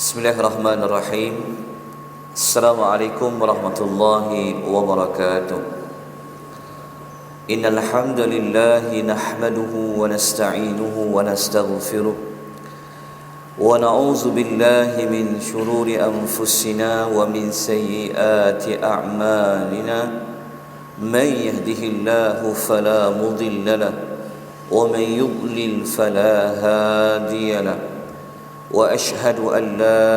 Bismillahirrahmanirrahim. Assalamualaikum warahmatullahi wabarakatuh. Innal hamdalillahi nahmaduhu wa nasta'inuhu wa nastaghfiruh wa na'udzu billahi min shururi anfusina wa min sayyiati a'malina. Man yahdihillahu fala mudilla lahu wa man yudlil fala hadiya lahu. وأشهد أن لا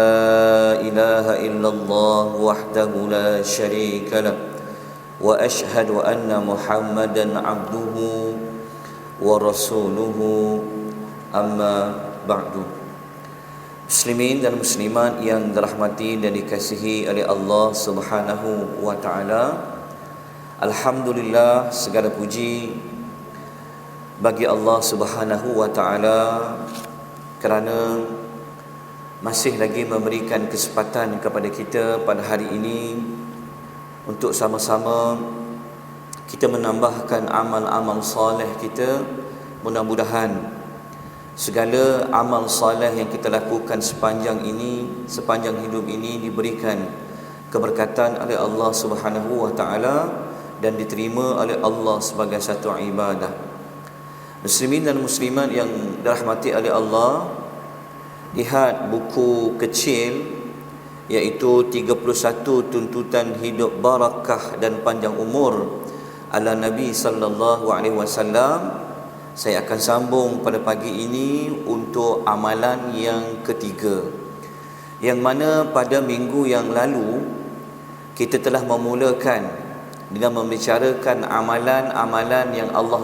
إله إلا الله وحده لا شريك له وأشهد أن محمدا عبده ورسوله أما بعد. Muslimin dan muslimat yang dirahmati dan dikasihi oleh Allah Subhanahu wa taala. Alhamdulillah, segala puji bagi Allah Subhanahu wa taala kerana masih lagi memberikan kesempatan kepada kita pada hari ini untuk sama-sama kita menambahkan amal-amal soleh kita. Mudah-mudahan segala amal soleh yang kita lakukan sepanjang hidup ini diberikan keberkatan oleh Allah Subhanahu wa taala dan diterima oleh Allah sebagai satu ibadah. Muslimin dan muslimat yang dirahmati oleh Allah, lihat buku kecil iaitu 31 tuntutan hidup barakah dan panjang umur ala Nabi sallallahu alaihi wasallam. Saya akan sambung pada pagi ini untuk amalan yang ketiga, yang mana pada minggu yang lalu kita telah memulakan dengan membicarakan amalan-amalan yang Allah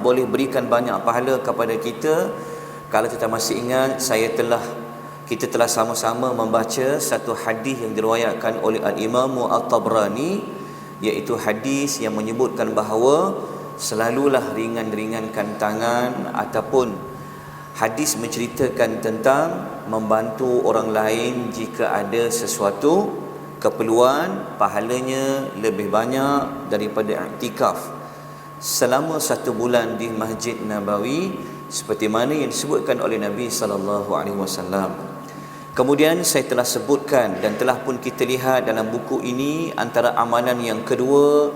boleh berikan banyak pahala kepada kita. Kalau kita masih ingat, kita telah sama-sama membaca satu hadis yang diriwayatkan oleh Al-Imam At-Tabrani, iaitu hadis yang menyebutkan bahawa selalulah ringan-ringankan tangan, ataupun hadis menceritakan tentang membantu orang lain jika ada sesuatu keperluan, pahalanya lebih banyak daripada i'tikaf selama 1 bulan di Masjid Nabawi, seperti mana yang disebutkan oleh Nabi sallallahu alaihi wasallam. Kemudian saya telah sebutkan dan telah pun kita lihat dalam buku ini, antara amalan yang kedua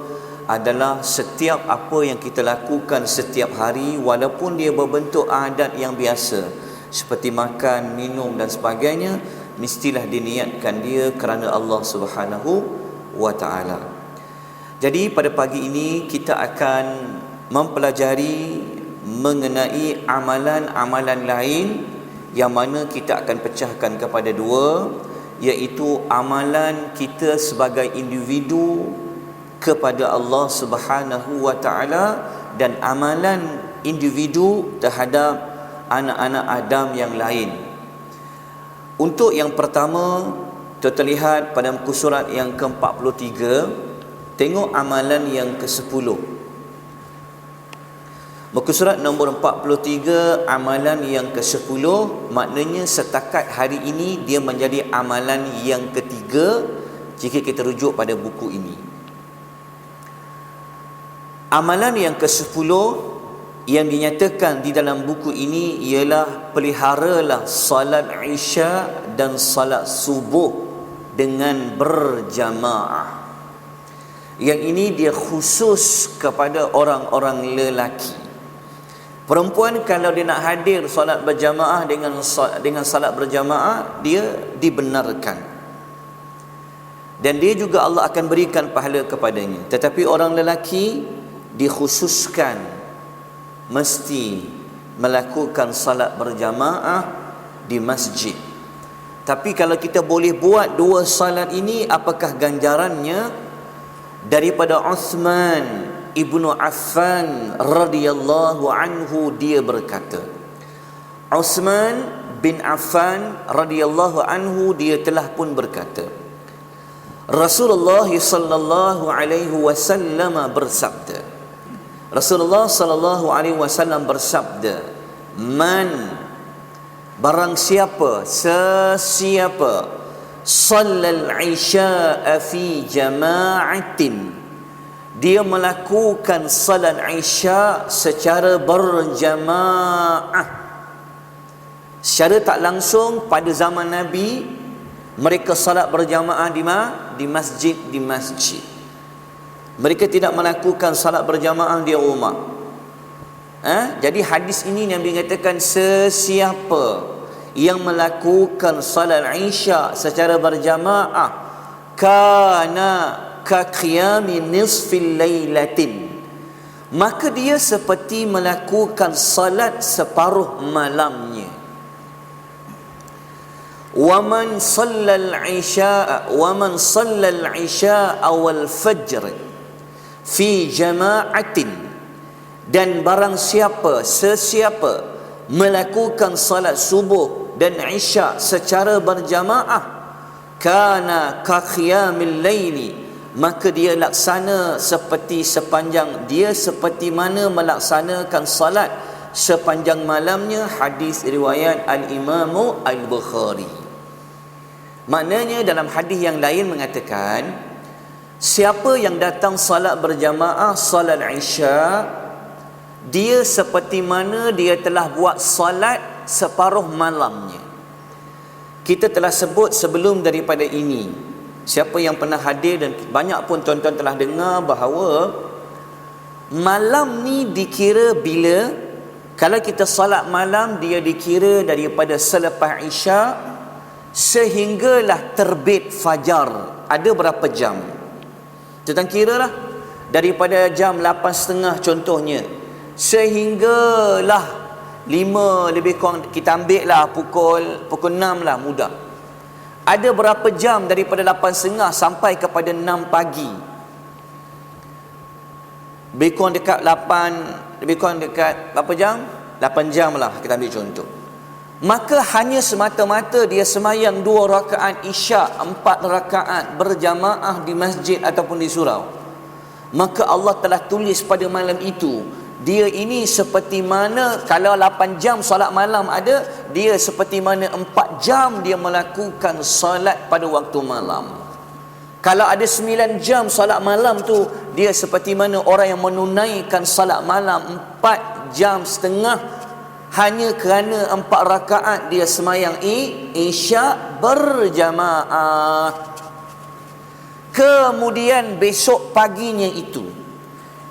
adalah setiap apa yang kita lakukan setiap hari, walaupun dia berbentuk adat yang biasa seperti makan, minum dan sebagainya, mestilah diniatkan dia kerana Allah Subhanahu wa taala. Jadi pada pagi ini kita akan mempelajari mengenai amalan-amalan lain yang mana kita akan pecahkan kepada dua, iaitu amalan kita sebagai individu kepada Allah Subhanahu wa taala dan amalan individu terhadap anak-anak Adam yang lain. Untuk yang pertama, kita lihat pada muka surat yang ke-43, tengok amalan yang ke-10. Muka surat nombor 43, amalan yang ke-10, maknanya setakat hari ini dia menjadi amalan yang ketiga jika kita rujuk pada buku ini. Amalan yang ke-10 yang dinyatakan di dalam buku ini ialah peliharalah salat Isya dan salat subuh dengan berjamaah. Yang ini dia khusus kepada orang-orang lelaki. Perempuan kalau dia nak hadir solat berjamaah dengan salat berjamaah, dia dibenarkan. Dan dia juga Allah akan berikan pahala kepadanya. Tetapi orang lelaki dikhususkan mesti melakukan salat berjamaah di masjid. Tapi kalau kita boleh buat dua salat ini, apakah ganjarannya? Daripada Uthman Ibnu Affan radhiyallahu anhu, dia berkata, Uthman bin Affan radhiyallahu anhu dia telah pun berkata, Rasulullah sallallahu alaihi wasallam bersabda, Rasulullah sallallahu alaihi wasallam bersabda, man, barang siapa, sesiapa sallal isya'a fi jama'atin, dia melakukan salat Isya secara berjamaah, Secara tak langsung pada zaman Nabi, mereka salat berjamaah di masjid. Mereka tidak melakukan salat berjamaah di rumah. Jadi hadis ini Nabi katakan, sesiapa yang melakukan salat Isya secara berjamaah, kana ka qiyami nisfil lailatin, maka dia seperti melakukan salat separuh malamnya. وَمَنْ صَلَّى الْعِشَاءَ وَالْفَجْرِ فِي جَمَاعَةٍ, dan barang sesiapa melakukan salat subuh dan isya secara berjamaah, kana ka qiyamil laili, maka dia laksana seperti mana melaksanakan salat sepanjang malamnya. Hadis riwayat Al-Imam Al-Bukhari. Maknanya dalam hadis yang lain mengatakan, siapa yang datang salat berjamaah salat Isya, dia seperti mana dia telah buat salat separuh malamnya. Kita telah sebut sebelum daripada ini, siapa yang pernah hadir dan banyak pun tuan-tuan telah dengar bahawa malam ni dikira bila, kalau kita salat malam, dia dikira daripada selepas Isya sehinggalah terbit fajar. Ada berapa jam? Tuan kira lah, daripada jam 8.30 contohnya, sehinggalah 5 lebih kurang, kita ambil lah pukul 6 lah, mudah. Ada berapa jam daripada 8.30 sampai kepada 6 pagi? Lebih kurang dekat berapa jam? 8 jam lah, kita ambil contoh. Maka hanya semata-mata dia semayang 2 rakaat Isya, 4 rakaat berjamaah di masjid ataupun di surau, maka Allah telah tulis pada malam itu, dia ini seperti mana, kalau 8 jam solat malam ada, dia seperti mana 4 jam dia melakukan solat pada waktu malam. Kalau ada 9 jam solat malam tu, dia seperti mana orang yang menunaikan solat malam 4 jam setengah hanya kerana 4 rakaat dia semayang Isya berjamaah. Kemudian besok paginya itu,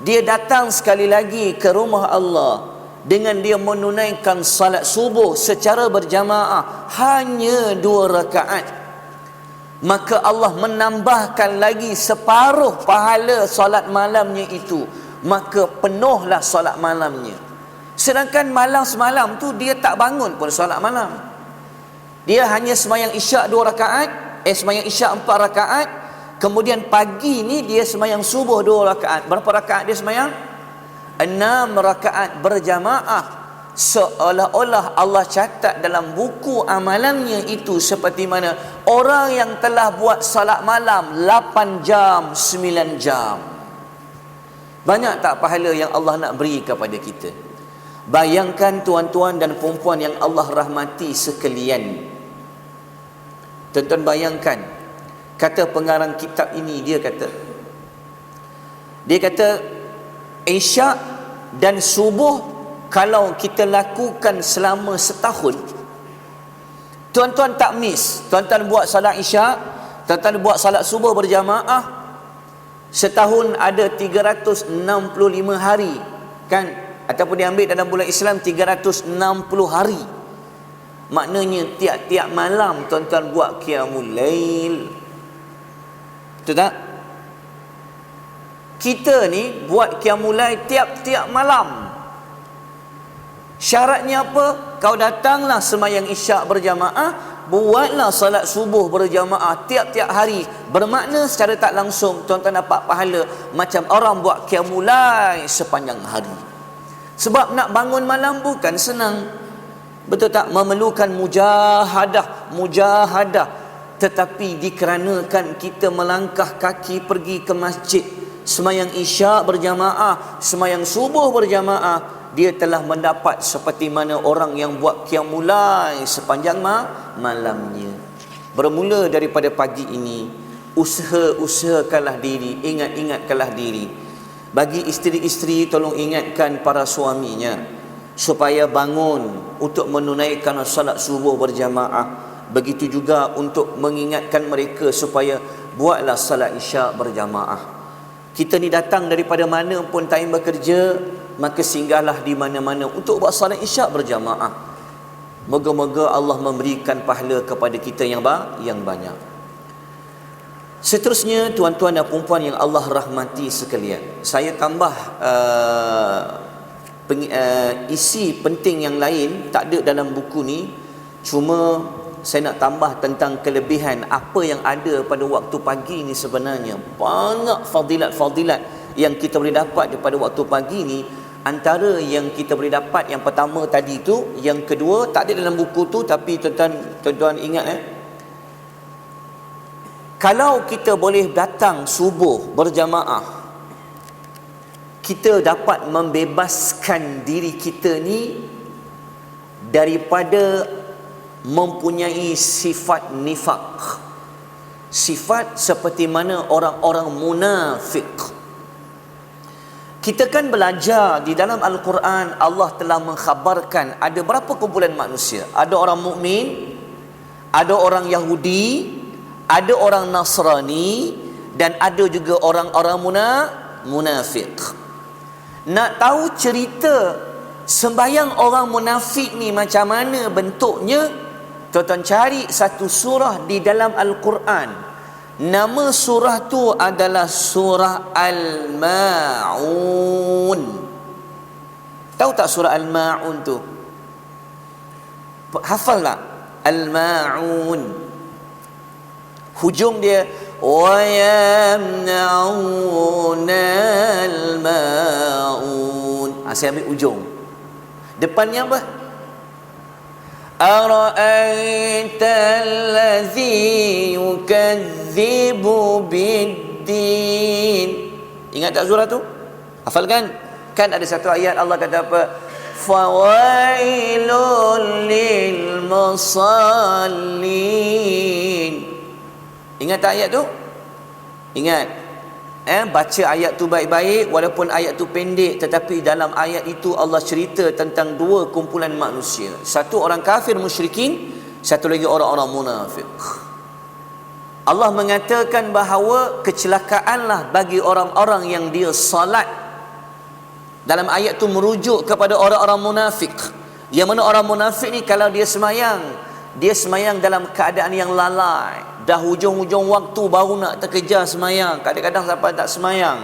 dia datang sekali lagi ke rumah Allah dengan dia menunaikan salat subuh secara berjamaah hanya 2 rakaat, maka Allah menambahkan lagi separuh pahala salat malamnya itu, maka penuhlah salat malamnya. Sedangkan malam semalam tu dia tak bangun pun salat malam, dia hanya semayang Isya 2 rakaat, semayang Isya 4 rakaat. Kemudian pagi ni dia semayang subuh 2 rakaat. Berapa rakaat dia semayang? 6 rakaat berjamaah. Seolah-olah Allah catat dalam buku amalannya itu seperti mana orang yang telah buat salat malam 8 jam, 9 jam. Banyak tak pahala yang Allah nak beri kepada kita? Bayangkan tuan-tuan dan puan-puan yang Allah rahmati sekalian. Tuan-tuan bayangkan, kata pengarang kitab ini, dia kata Isya dan subuh kalau kita lakukan selama setahun, tuan-tuan tak miss. Tuan-tuan buat salat Isya, tuan-tuan buat salat subuh berjamaah, setahun ada 365 hari, kan? Ataupun diambil dalam bulan Islam 360 hari. Maknanya tiap-tiap malam tuan-tuan buat qiyamul lail. Betul tak? Kita ni buat qiyamul lail tiap-tiap malam. Syaratnya apa? Kau datanglah semayang Isya berjamaah, buatlah salat subuh berjamaah tiap-tiap hari. Bermakna secara tak langsung tuan-tuan dapat pahala macam orang buat qiyamul lail sepanjang hari. Sebab nak bangun malam bukan senang, betul tak? Memerlukan mujahadah. Tetapi dikarenakan kita melangkah kaki pergi ke masjid, semayang Isya berjamaah, semayang subuh berjamaah, dia telah mendapat seperti mana orang yang buat qiyamul lail sepanjang malamnya. Bermula daripada pagi ini, usahakanlah diri, ingatkanlah diri. Bagi isteri-isteri, tolong ingatkan para suaminya supaya bangun untuk menunaikan salat subuh berjamaah. Begitu juga untuk mengingatkan mereka supaya buatlah salat isyak berjamaah. Kita ni datang daripada mana pun time bekerja, maka singgahlah di mana-mana untuk buat salat isyak berjamaah. Moga-moga Allah memberikan pahala kepada kita yang banyak. Seterusnya, tuan-tuan dan puan-puan yang Allah rahmati sekalian, saya tambah isi penting yang lain, tak ada dalam buku ni. Cuma saya nak tambah tentang kelebihan apa yang ada pada waktu pagi ni. Sebenarnya banyak fadilat-fadilat yang kita boleh dapat daripada waktu pagi ni. Antara yang kita boleh dapat, yang pertama tadi tu, yang kedua tak ada dalam buku tu, tapi tuan-tuan ingat kalau kita boleh datang subuh berjamaah, kita dapat membebaskan diri kita ni daripada mempunyai sifat nifaq, sifat seperti mana orang-orang munafik. Kita kan belajar di dalam Al-Quran, Allah telah mengkhabarkan ada berapa kumpulan manusia. Ada orang mukmin, ada orang Yahudi, ada orang Nasrani, dan ada juga orang-orang munafik. Nak tahu cerita sembahyang orang munafik ni macam mana bentuknya, tuan-tuan cari satu surah di dalam Al-Quran. Nama surah tu adalah surah Al-Ma'un. Tahu tak surah Al-Ma'un tu? Hafal tak? Al-Ma'un. Hujung dia wa yamna'una al-ma'un. Saya ambil ujung. Depannya apa? Ara'aita allazi yukadzibu biddin. Ingat tak surah tu? Hafal kan? Kan ada satu ayat Allah kata apa? Fawailul lil musallin. Ingat tak ayat tu? Ingat. Baca ayat tu baik-baik, walaupun ayat tu pendek, tetapi dalam ayat itu Allah cerita tentang dua kumpulan manusia. Satu orang kafir musyrikin, satu lagi orang-orang munafik. Allah mengatakan bahawa kecelakaanlah bagi orang-orang yang dia salat. Dalam ayat tu merujuk kepada orang-orang munafik. Yang mana orang munafik ni kalau dia semayang dalam keadaan yang lalai. Dah hujung-hujung waktu baru nak terkejar semayang, kadang-kadang sampai tak semayang.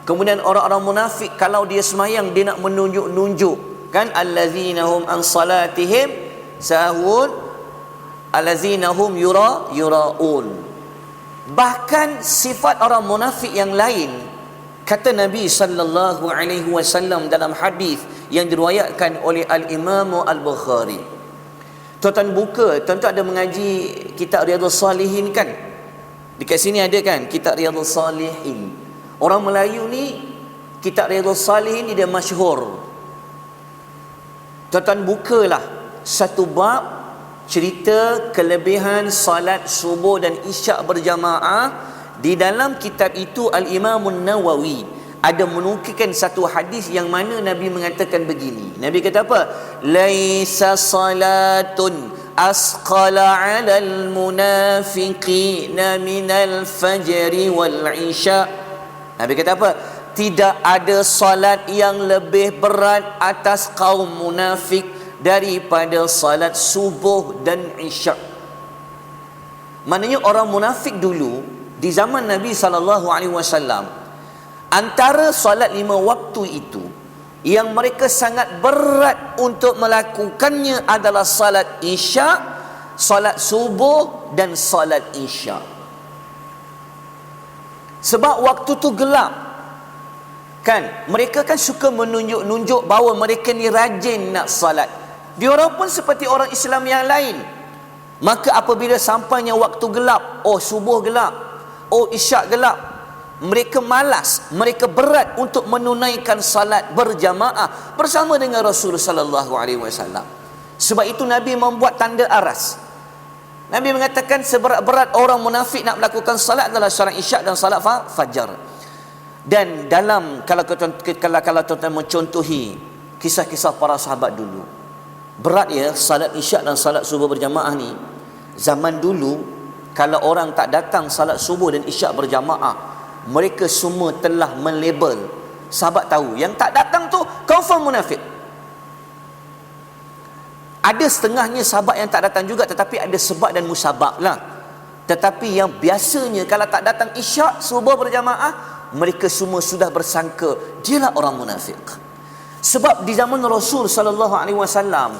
Kemudian orang-orang munafik kalau dia semayang, dia nak menunjuk-nunjuk, kan? Allazina hum an salatihim sahun, allazina hum yuraun. Bahkan sifat orang munafik yang lain, kata Nabi sallallahu alaihi wasallam dalam hadis yang diriwayatkan oleh Al-Imam Al-Bukhari. Tuan-tuan buka, tuan-tuan ada mengaji kitab Riyadhus Salihin kan? Dekat sini ada kan kitab Riyadhus Salihin. Orang Melayu ni kitab Riyadhus Salihin ni dia masyhur. Tuan-tuan bukalah satu bab cerita kelebihan salat subuh dan isyak berjamaah. Di dalam kitab itu Al-Imam Nawawi ada menukilkan satu hadis yang mana Nabi mengatakan begini. Nabi kata apa? Laisa salatun asqala 'alal munafiqina minal fajri wal isya. Nabi kata apa? Tidak ada salat yang lebih berat atas kaum munafik daripada salat subuh dan isya. Maknanya orang munafik dulu di zaman Nabi SAW, antara solat 5 waktu itu yang mereka sangat berat untuk melakukannya adalah salat isyak, salat subuh dan salat isyak. Sebab waktu tu gelap, kan? Mereka kan suka menunjuk-nunjuk bahawa mereka ni rajin nak salat. Diorang pun seperti orang Islam yang lain. Maka apabila sampainya waktu gelap, oh subuh gelap, oh isyak gelap, mereka malas, mereka berat untuk menunaikan salat berjamaah bersama dengan Rasulullah sallallahu alaihi wasallam. Sebab itu Nabi membuat tanda aras. Nabi mengatakan seberat-berat orang munafik nak melakukan salat adalah salat isyak dan salat fajar. Dan dalam kalau tuan-tuan mencontohi kisah-kisah para sahabat dulu. Berat ya salat isyak dan salat subuh berjamaah ni. Zaman dulu kalau orang tak datang salat subuh dan isyak berjamaah, mereka semua telah melabel. Sahabat tahu yang tak datang tu confirm munafik. Ada setengahnya sahabat yang tak datang juga, tetapi ada sebab dan musabab lah. Tetapi yang biasanya kalau tak datang isyak subuh berjamaah, mereka semua sudah bersangka dialah orang munafik. Sebab di zaman Rasul sallallahu alaihi wasallam,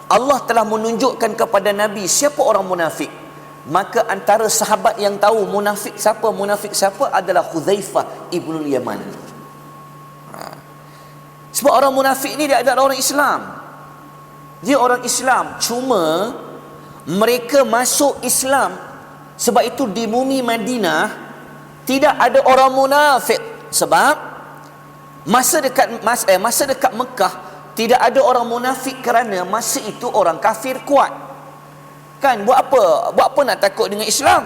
Allah telah menunjukkan kepada Nabi siapa orang munafik. Maka antara sahabat yang tahu munafik siapa adalah Hudzaifah ibnul Yaman. Sebab orang munafik ni dia adalah orang Islam. Dia orang Islam, cuma mereka masuk Islam. Sebab itu di bumi Madinah tidak ada orang munafik. Sebab masa dekat Mekah tidak ada orang munafik kerana masa itu orang kafir kuat. Kan buat apa nak takut dengan Islam?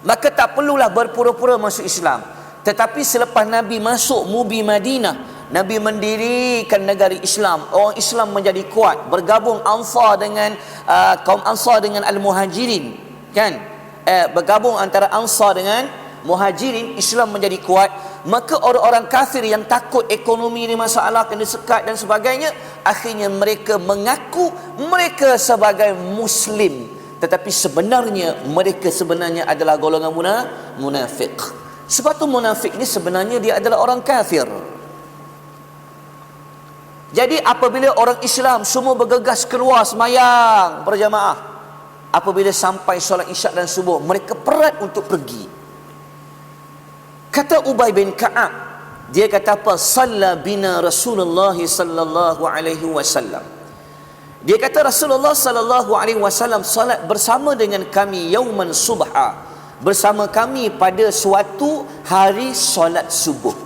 Maka tak perlulah berpura-pura masuk Islam. Tetapi selepas Nabi masuk bumi Madinah, Nabi mendirikan negara Islam. Orang Islam menjadi kuat. Bergabung Ansar dengan kaum Ansar dengan Al-Muhajirin. Kan? Bergabung antara Ansar dengan Muhajirin, Islam menjadi kuat. Maka orang-orang kafir yang takut ekonomi ni masalah, kena sekat dan sebagainya, akhirnya mereka mengaku mereka sebagai Muslim. Tetapi sebenarnya mereka adalah golongan munafik. Sebab tu munafik ni sebenarnya dia adalah orang kafir. Jadi apabila orang Islam semua bergegas keluar semayang berjamaah, apabila sampai solat isyak dan subuh, mereka perat untuk pergi. Kata Ubay bin Ka'ab, dia kata apa? Salla bina Rasulullah sallallahu alaihi wasallam. Dia kata Rasulullah sallallahu alaihi wasallam salat bersama dengan kami yauman subha, bersama kami pada suatu hari solat subuh.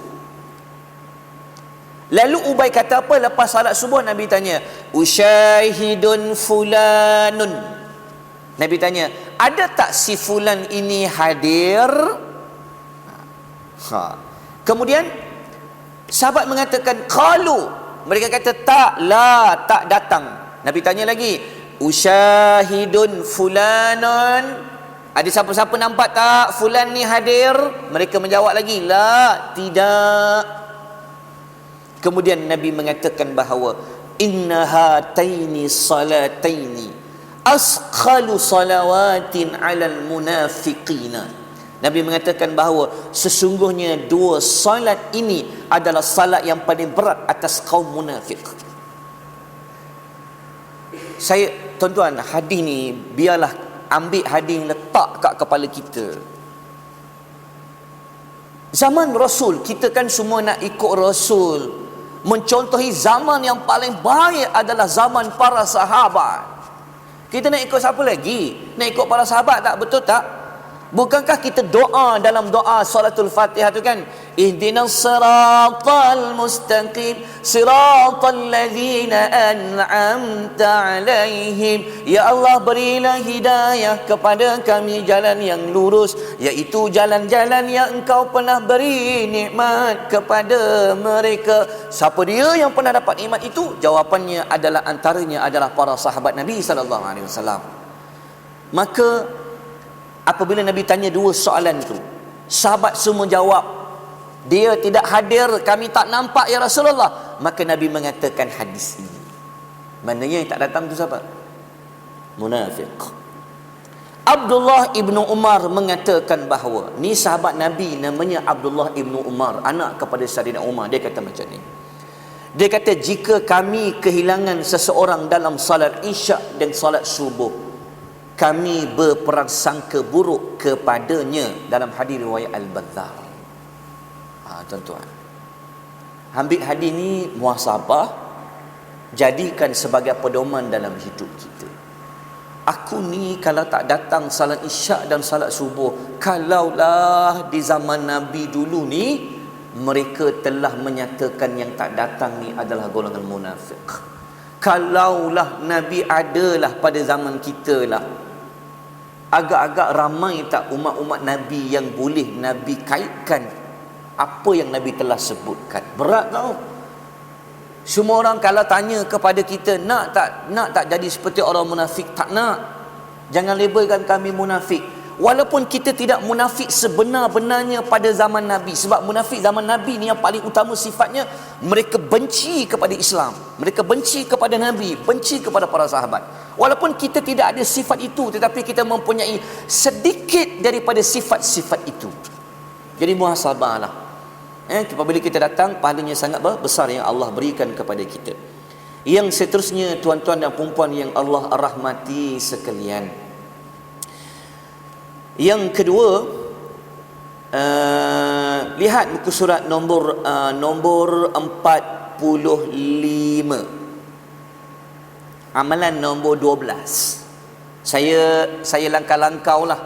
Lalu Ubay kata apa lepas salat subuh? Nabi tanya, usyahidun fulanun. Nabi tanya, ada tak si fulan ini hadir? Kemudian sahabat mengatakan qalu, mereka kata tak datang. Nabi tanya lagi, usyahidun fulanun, ada siapa-siapa nampak tak fulan ni hadir? Mereka menjawab lagi, la, tidak. Kemudian Nabi mengatakan bahawa inna hataini salataini asqalu salawatin 'alal munafiqina. Nabi mengatakan bahawa sesungguhnya dua salat ini adalah salat yang paling berat atas kaum munafik. Tuan-tuan, hadis ni biarlah ambil hadis letak kat kepala kita. Zaman Rasul, kita kan semua nak ikut Rasul. Mencontohi zaman yang paling baik adalah zaman para sahabat. Kita nak ikut siapa lagi? Nak ikut para sahabat tak? Betul tak? Bukankah kita doa dalam doa salatul Fatihah tu kan? Ihdinas siratal mustaqim siratal ladzina an'amta alaihim. Ya Allah, berilah hidayah kepada kami jalan yang lurus, iaitu jalan-jalan yang Engkau pernah beri nikmat kepada mereka. Siapa dia yang pernah dapat nikmat itu? Jawapannya adalah antaranya adalah para sahabat Nabi sallallahu alaihi wasallam. Maka apabila Nabi tanya dua soalan tu, sahabat semua jawab, dia tidak hadir, kami tak nampak ya Rasulullah. Maka Nabi mengatakan hadis ini. Maknanya yang tak datang tu siapa? Munafik. Abdullah ibnu Umar mengatakan bahawa, ni sahabat Nabi namanya Abdullah ibnu Umar, anak kepada Sayyidina Umar. Dia kata macam ni. Dia kata, jika kami kehilangan seseorang dalam salat isyak dan salat subuh, kami berprasangka buruk kepadanya. Dalam hadis riwayat Al-Bazzar. Tuan-tuan, ambil hadis ni muhasabah, jadikan sebagai pedoman dalam hidup kita. Aku ni kalau tak datang salat isyak dan salat subuh, kalaulah di zaman Nabi dulu ni mereka telah menyatakan yang tak datang ni adalah golongan munafik. Kalaulah Nabi adalah pada zaman kita lah, agak-agak ramai tak umat-umat Nabi yang boleh Nabi kaitkan apa yang Nabi telah sebutkan. Berat tau. Semua orang kalau tanya kepada kita, nak tak jadi seperti orang munafik? Tak nak. Jangan labelkan kami munafik. Walaupun kita tidak munafik sebenar-benarnya pada zaman Nabi. Sebab munafik zaman Nabi ni yang paling utama sifatnya, mereka benci kepada Islam, mereka benci kepada Nabi, benci kepada para sahabat. Walaupun kita tidak ada sifat itu, tetapi kita mempunyai sedikit daripada sifat-sifat itu. Jadi muhasabahlah. Apabila kita datang, pahalanya sangat besar yang Allah berikan kepada kita. Yang seterusnya, tuan-tuan dan puan-puan yang Allah rahmati sekalian, yang kedua, lihat buku surat nombor 45, amalan nombor 12. Saya langkah-langkau lah,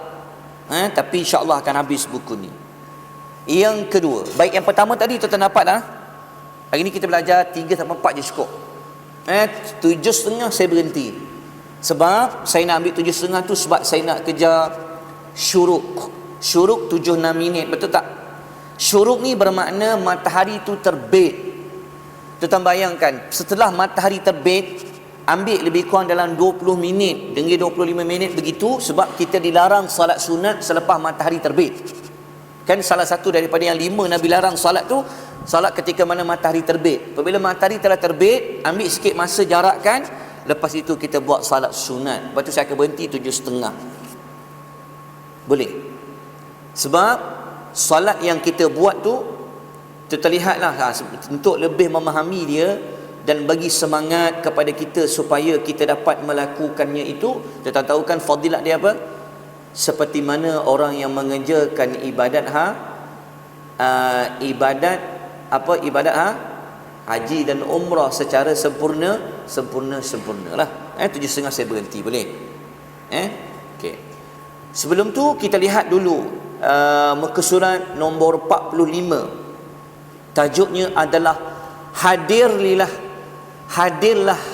tapi insya-Allah akan habis buku ni. Yang kedua, baik yang pertama tadi tuan-tuan dapat dah. Hari ni kita belajar 3 sampai 4 je cukup. 7.5 saya berhenti. Sebab saya nak ambil 7.5 tu sebab saya nak kejar syuruk 7-6 minit, betul tak? Syuruk ni bermakna matahari tu terbit. Tuan bayangkan, setelah matahari terbit, ambil lebih kurang dalam 20 minit hingga 25 minit begitu, sebab kita dilarang salat sunat selepas matahari terbit. Kan salah satu daripada yang 5 Nabi larang salat tu, salat ketika mana matahari terbit. Apabila matahari telah terbit, ambil sikit masa jarakkan, lepas itu kita buat salat sunat. Lepas tu saya akan berhenti 7.5. Boleh. Sebab solat yang kita buat tu, kita lihatlah untuk lebih memahami dia dan bagi semangat kepada kita supaya kita dapat melakukannya itu. Kita tahu kan fadilat dia apa? Seperti mana orang yang mengerjakan ibadat haji dan umrah secara sempurna lah. 7.5 saya berhenti, boleh? Okey. Sebelum tu kita lihat dulu muka surat nombor 45. Tajuknya adalah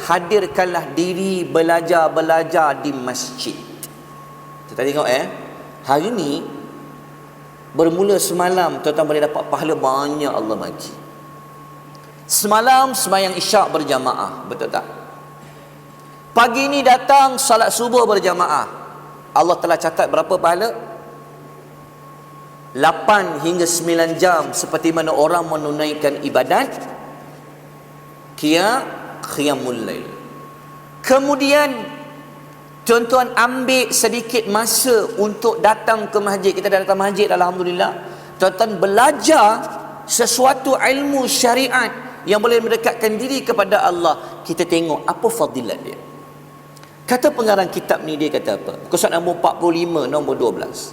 hadirkanlah diri belajar di masjid. Kita tengok hari ni bermula semalam, tuan-tuan boleh dapat pahala banyak Allah bagi. Semalam sembahyang isyak berjamaah, betul tak? Pagi ni datang salat subuh berjamaah. Allah telah catat berapa pahala? 8 hingga 9 jam seperti mana orang menunaikan ibadat qiyamul lail. Kemudian tuan-tuan ambil sedikit masa untuk datang ke masjid. Kita dah datang masjid, alhamdulillah. Tuan-tuan belajar sesuatu ilmu syariat yang boleh mendekatkan diri kepada Allah. Kita tengok apa fadilat dia. Kata pengarang kitab ni, dia kata apa? Muka surat nombor 45, nombor 12.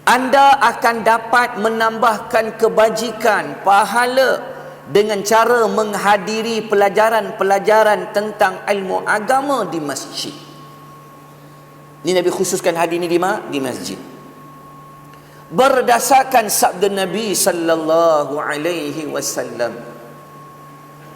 Anda akan dapat menambahkan kebajikan, pahala dengan cara menghadiri pelajaran-pelajaran tentang ilmu agama di masjid. Ini Nabi khususkan hadir ni di masjid. Berdasarkan sabda Nabi sallallahu alaihi wasallam.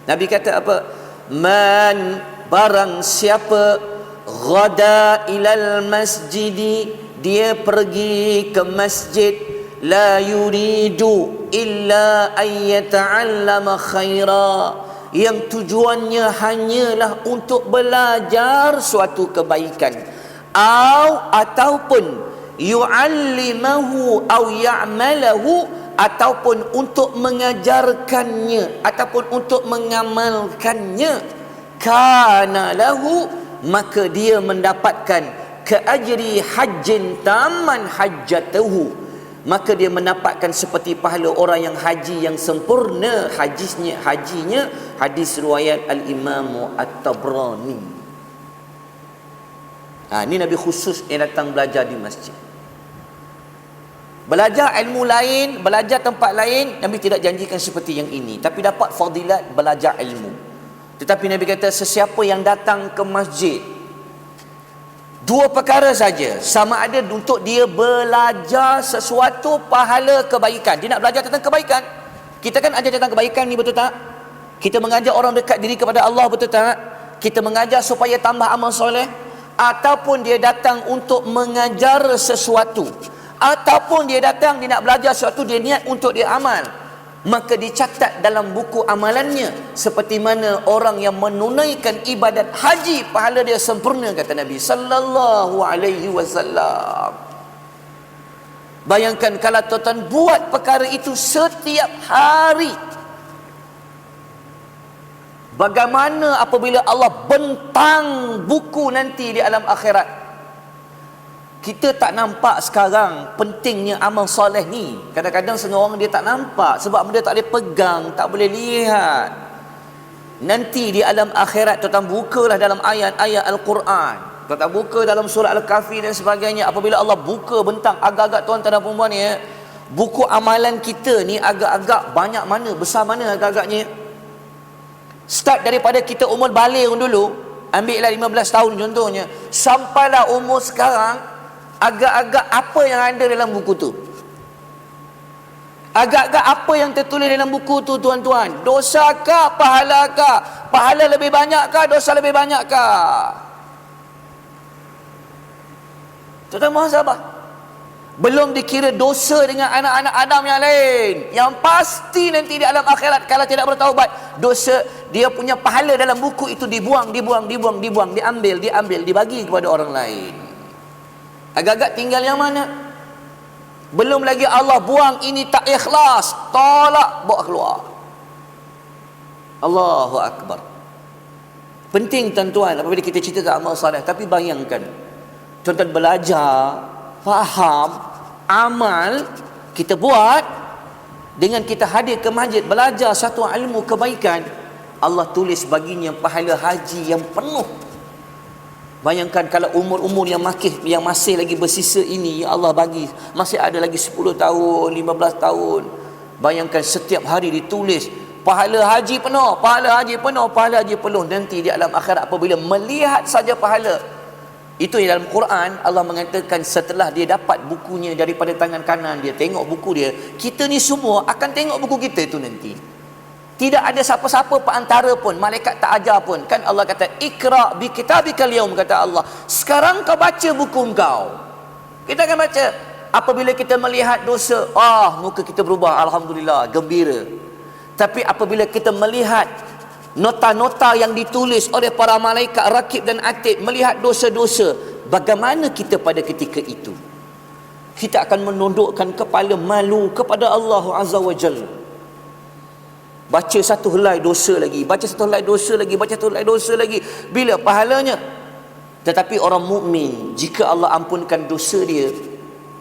Nabi kata apa? Man, barang siapa ghada ilal masjidi, dia pergi ke masjid, la yuridu illa ayyata'allama khaira, yang tujuannya hanyalah untuk belajar suatu kebaikan, ataupun yu'allimahu aw ya'malahu, ataupun untuk mengajarkannya ataupun untuk mengamalkannya, kana lahu, maka dia mendapatkan keajri hajjin taman hajjatuhu, maka dia mendapatkan seperti pahala orang yang haji yang sempurna hajinya. Hadis riwayat al-Imam At-Tabrani. Ini Nabi khusus yang datang belajar di masjid. Belajar ilmu lain, belajar tempat lain, Nabi tidak janjikan seperti yang ini, tapi dapat fadilat belajar ilmu. Tetapi Nabi kata sesiapa yang datang ke masjid, 2 perkara saja, sama ada untuk dia belajar sesuatu pahala kebaikan. Dia nak belajar tentang kebaikan. Kita kan ajar tentang kebaikan ni, betul tak? Kita mengajar orang dekat diri kepada Allah, betul tak? Kita mengajar supaya tambah amal soleh. Ataupun dia datang untuk mengajar sesuatu, ataupun dia datang, dia nak belajar sesuatu, dia niat untuk dia amal. maka dicatat dalam buku amalannya seperti mana orang yang menunaikan ibadat haji, pahala dia sempurna, kata Nabi sallallahu alaihi wasallam. Bayangkan kalau tuan-tuan buat perkara itu setiap hari, bagaimana apabila Allah bentang buku nanti di alam akhirat. Kita tak nampak sekarang pentingnya amal soleh ni. Kadang-kadang setengah orang dia tak nampak sebab dia tak boleh pegang, tak boleh lihat. Nanti di alam akhirat, tuan-tuan bukalah dalam ayat-ayat Al-Quran, tuan-tuan buka dalam surah Al-Kahfi dan sebagainya. Apabila Allah buka bentang, agak-agak tuan-tuan dan puan ni, buku amalan kita ni agak-agak banyak mana, besar mana agak-agaknya. Start daripada kita umur baligh dulu, ambillah 15 tahun contohnya, sampailah umur sekarang, agak-agak apa yang ada dalam buku tu? Agak-agak apa yang tertulis dalam buku tu, tuan-tuan? Dosa kah? Pahala kah? Pahala lebih banyak kah? Dosa lebih banyak kah? Tuan-tuan muhasabah. Belum dikira dosa dengan anak-anak Adam yang lain, yang pasti nanti di alam akhirat kalau tidak bertaubat, dosa dia punya pahala dalam buku itu dibuang, diambil, dibagi kepada orang lain. Agak-agak tinggal yang mana? Belum lagi Allah buang ini tak ikhlas, tolak, bawa keluar. Allahu Akbar. Penting tuan-tuan apabila kita cerita tentang amal soleh. Tapi bayangkan, tuan-tuan belajar, faham, amal kita buat, dengan kita hadir ke masjid belajar satu ilmu kebaikan, Allah tulis baginya pahala haji yang penuh. Bayangkan kalau umur-umur yang masih lagi bersisa ini, ya Allah bagi, masih ada lagi 10 tahun, 15 tahun. Bayangkan setiap hari ditulis pahala haji penuh, pahala haji penuh, pahala haji penuh. Nanti di alam akhirat apabila melihat saja pahala itu, yang dalam Quran Allah mengatakan setelah dia dapat bukunya daripada tangan kanan dia, tengok buku dia, kita ni semua akan tengok buku kita itu nanti. Tidak ada siapa-siapa perantara pun, malaikat tak ajar pun. Kan Allah kata, Iqra bi kitabikal yaum, kata Allah, sekarang kau baca buku kau. Kita akan baca. Apabila kita melihat dosa, muka kita berubah, alhamdulillah, gembira. Tapi apabila kita melihat nota-nota yang ditulis oleh para malaikat rakib dan atid, melihat dosa-dosa, bagaimana kita pada ketika itu? Kita akan menundukkan kepala malu kepada Allah Azza wa Jalla. Baca satu helai dosa lagi, baca satu helai dosa lagi, baca satu helai dosa lagi. Bila pahalanya? Tetapi orang mukmin, jika Allah ampunkan dosa dia,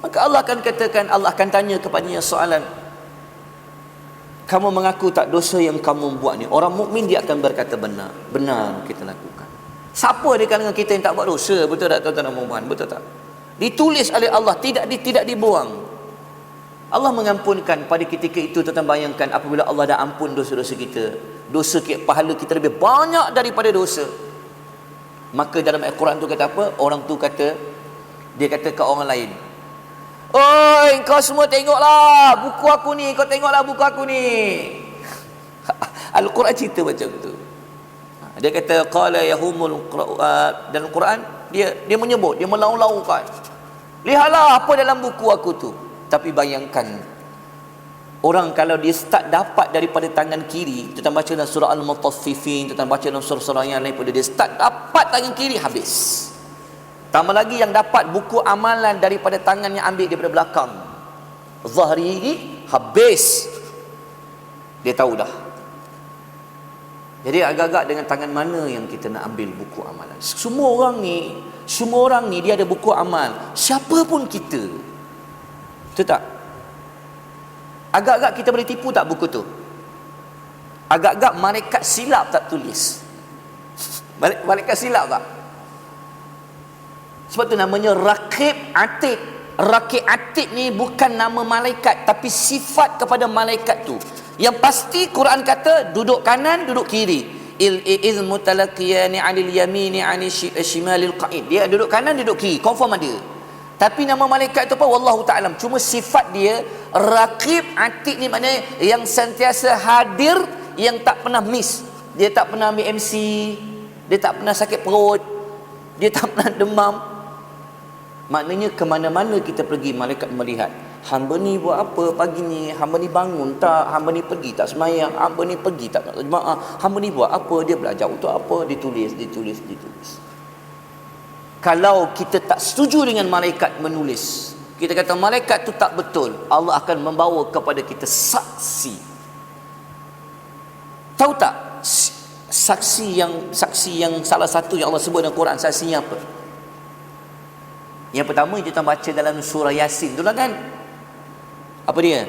maka Allah akan katakan, Allah akan tanya kepadanya soalan, kamu mengaku tak dosa yang kamu buat ni? Orang mukmin dia akan berkata benar, benar kita lakukan. Siapa di kalangan kita yang tak buat dosa? Betul tak tuan-tuan dan puan? Betul tak? Ditulis oleh Allah, tidak dibuang. Allah mengampunkan pada ketika itu. Tuan-tuan bayangkan apabila Allah dah ampun dosa-dosa kita, pahala kita lebih banyak daripada dosa. Maka dalam Al-Quran tu kata apa? Orang tu kata, dia kata ke orang lain, oi, kau semua tengoklah buku aku ni, kau tengoklah buku aku ni. Al-Quran cerita macam tu. Dia kata qala yahumul dalam Quran dia menyebut, dia melau-laukan, lihatlah apa dalam buku aku tu. Tapi bayangkan, orang kalau dia start dapat daripada tangan kiri, kita baca dalam surah Al-Mutaffifin, kita baca dalam surah-surah yang lain pada dia start dapat tangan kiri, habis. Tambah lagi yang dapat buku amalan daripada tangan yang ambil daripada belakang, zahri, habis. Dia tahu dah. Jadi agak-agak dengan tangan mana yang kita nak ambil buku amalan. Semua orang ni dia ada buku amal. Siapa pun kita. Betul tak? Agak-agak kita boleh tipu tak buku tu? Agak-agak malaikat silap tak tulis? Malaikat silap tak? Sebab tu namanya Raqib Atid. Raqib Atid ni bukan nama malaikat, tapi sifat kepada malaikat tu. Yang pasti Quran kata duduk kanan, duduk kiri. Iz mutalaqiyani 'anil yamini 'anil shimalil qa'id. Dia duduk kanan, duduk kiri, confirm ada. Tapi nama malaikat itu apa? Wallahu ta'alam. Cuma sifat dia Raqib Atid ni maknanya yang sentiasa hadir, yang tak pernah miss. Dia tak pernah ambil MC, dia tak pernah sakit perut, dia tak pernah demam. Maknanya ke mana-mana kita pergi, malaikat melihat. Hamba ni buat apa pagi ni? Hamba ni bangun tak? Hamba ni pergi tak semayang? Hamba ni pergi tak nak jemaah? Hamba ni buat apa? Dia belajar untuk apa? Ditulis. Kalau kita tak setuju dengan malaikat menulis, kita kata malaikat tu tak betul, Allah akan membawa kepada kita saksi. Tahu tak saksi yang salah satu yang Allah sebut dalam Quran, saksinya apa? Yang pertama kita baca dalam surah Yasin tu lah kan. Apa dia?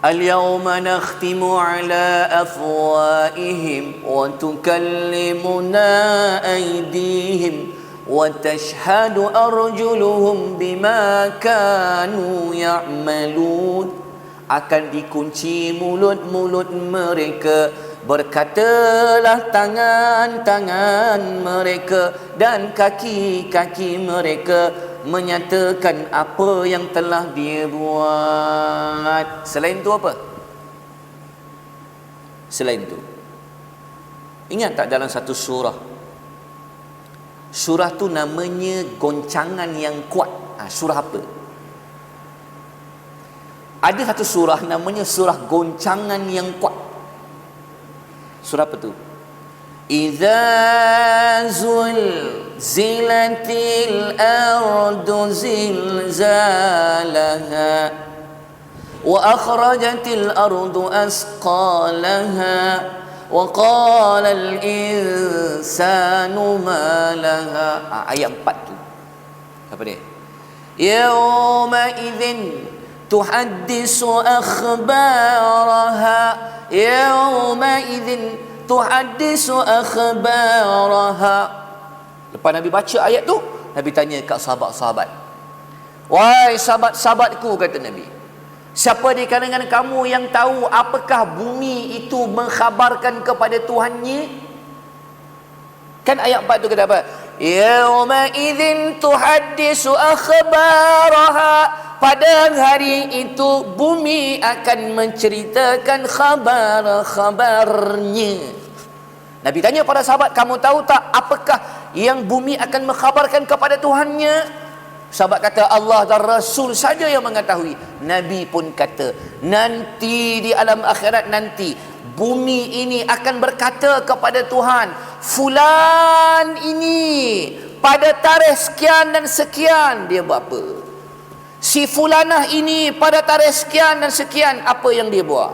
Al-yawma nakhtimu ala afwaihim wa tukallimuna aydihim wa tashhadu arjuluhum bima kanu ya'malun. Akan dikunci mulut-mulut mereka, berkatalah tangan-tangan mereka dan kaki-kaki mereka, menyatakan apa yang telah dia buat. Selain tu apa? Selain tu, ingat tak dalam satu surah, surah tu namanya goncangan yang kuat. Surah apa? Ada satu surah namanya surah goncangan yang kuat. Surah apa tu? Idza zulzilatil ardu zilzalaha wa akhrajatil ardu asqalaha wa qala al insanu ma laha. Ayat 4 tu apa dia? Yawma idzin tuhaddisu akhbaraha, yawma idzin tuhaddisu akhbaraha. Lepas Nabi baca ayat tu, Nabi tanya kat sahabat-sahabat, wahai sahabat-sahabatku, kata Nabi, siapa di kalangan kamu yang tahu apakah bumi itu mengkhabarkan kepada Tuhannya? Kan ayat 4 tu kata apa? Yawma idzin tuhaddisu akhbaraha. Pada hari itu bumi akan menceritakan khabar-khabarnya. Nabi tanya pada sahabat, kamu tahu tak apakah yang bumi akan mengkhabarkan kepada Tuhannya? Sahabat kata, Allah dan Rasul saja yang mengetahui. Nabi pun kata, nanti di alam akhirat nanti, bumi ini akan berkata kepada Tuhan, fulan ini pada tarikh sekian dan sekian dia buat apa? Si fulanah ini pada tarikh sekian dan sekian apa yang dia buat?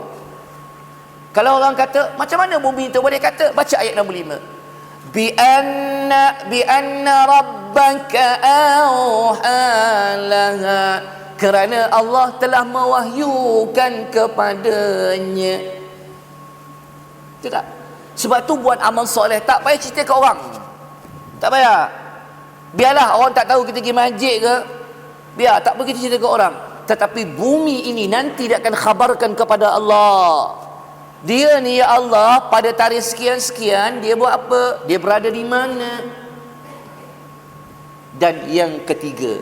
Kalau orang kata, macam mana bumi itu boleh kata? Baca ayat 65. Bi anna rabbaka awhalaha. Kerana Allah telah mewahyukan kepadanya. Betul tak? Sebab tu buat amal soleh tak payah cerita ke orang. Tak payah. Biarlah orang tak tahu kita pergi masjid ke, biar tak pergi cerita ke orang. Tetapi bumi ini nanti dia akan khabarkan kepada Allah, dia ni ya Allah pada tarikh sekian-sekian dia buat apa, dia berada di mana. Dan yang ketiga,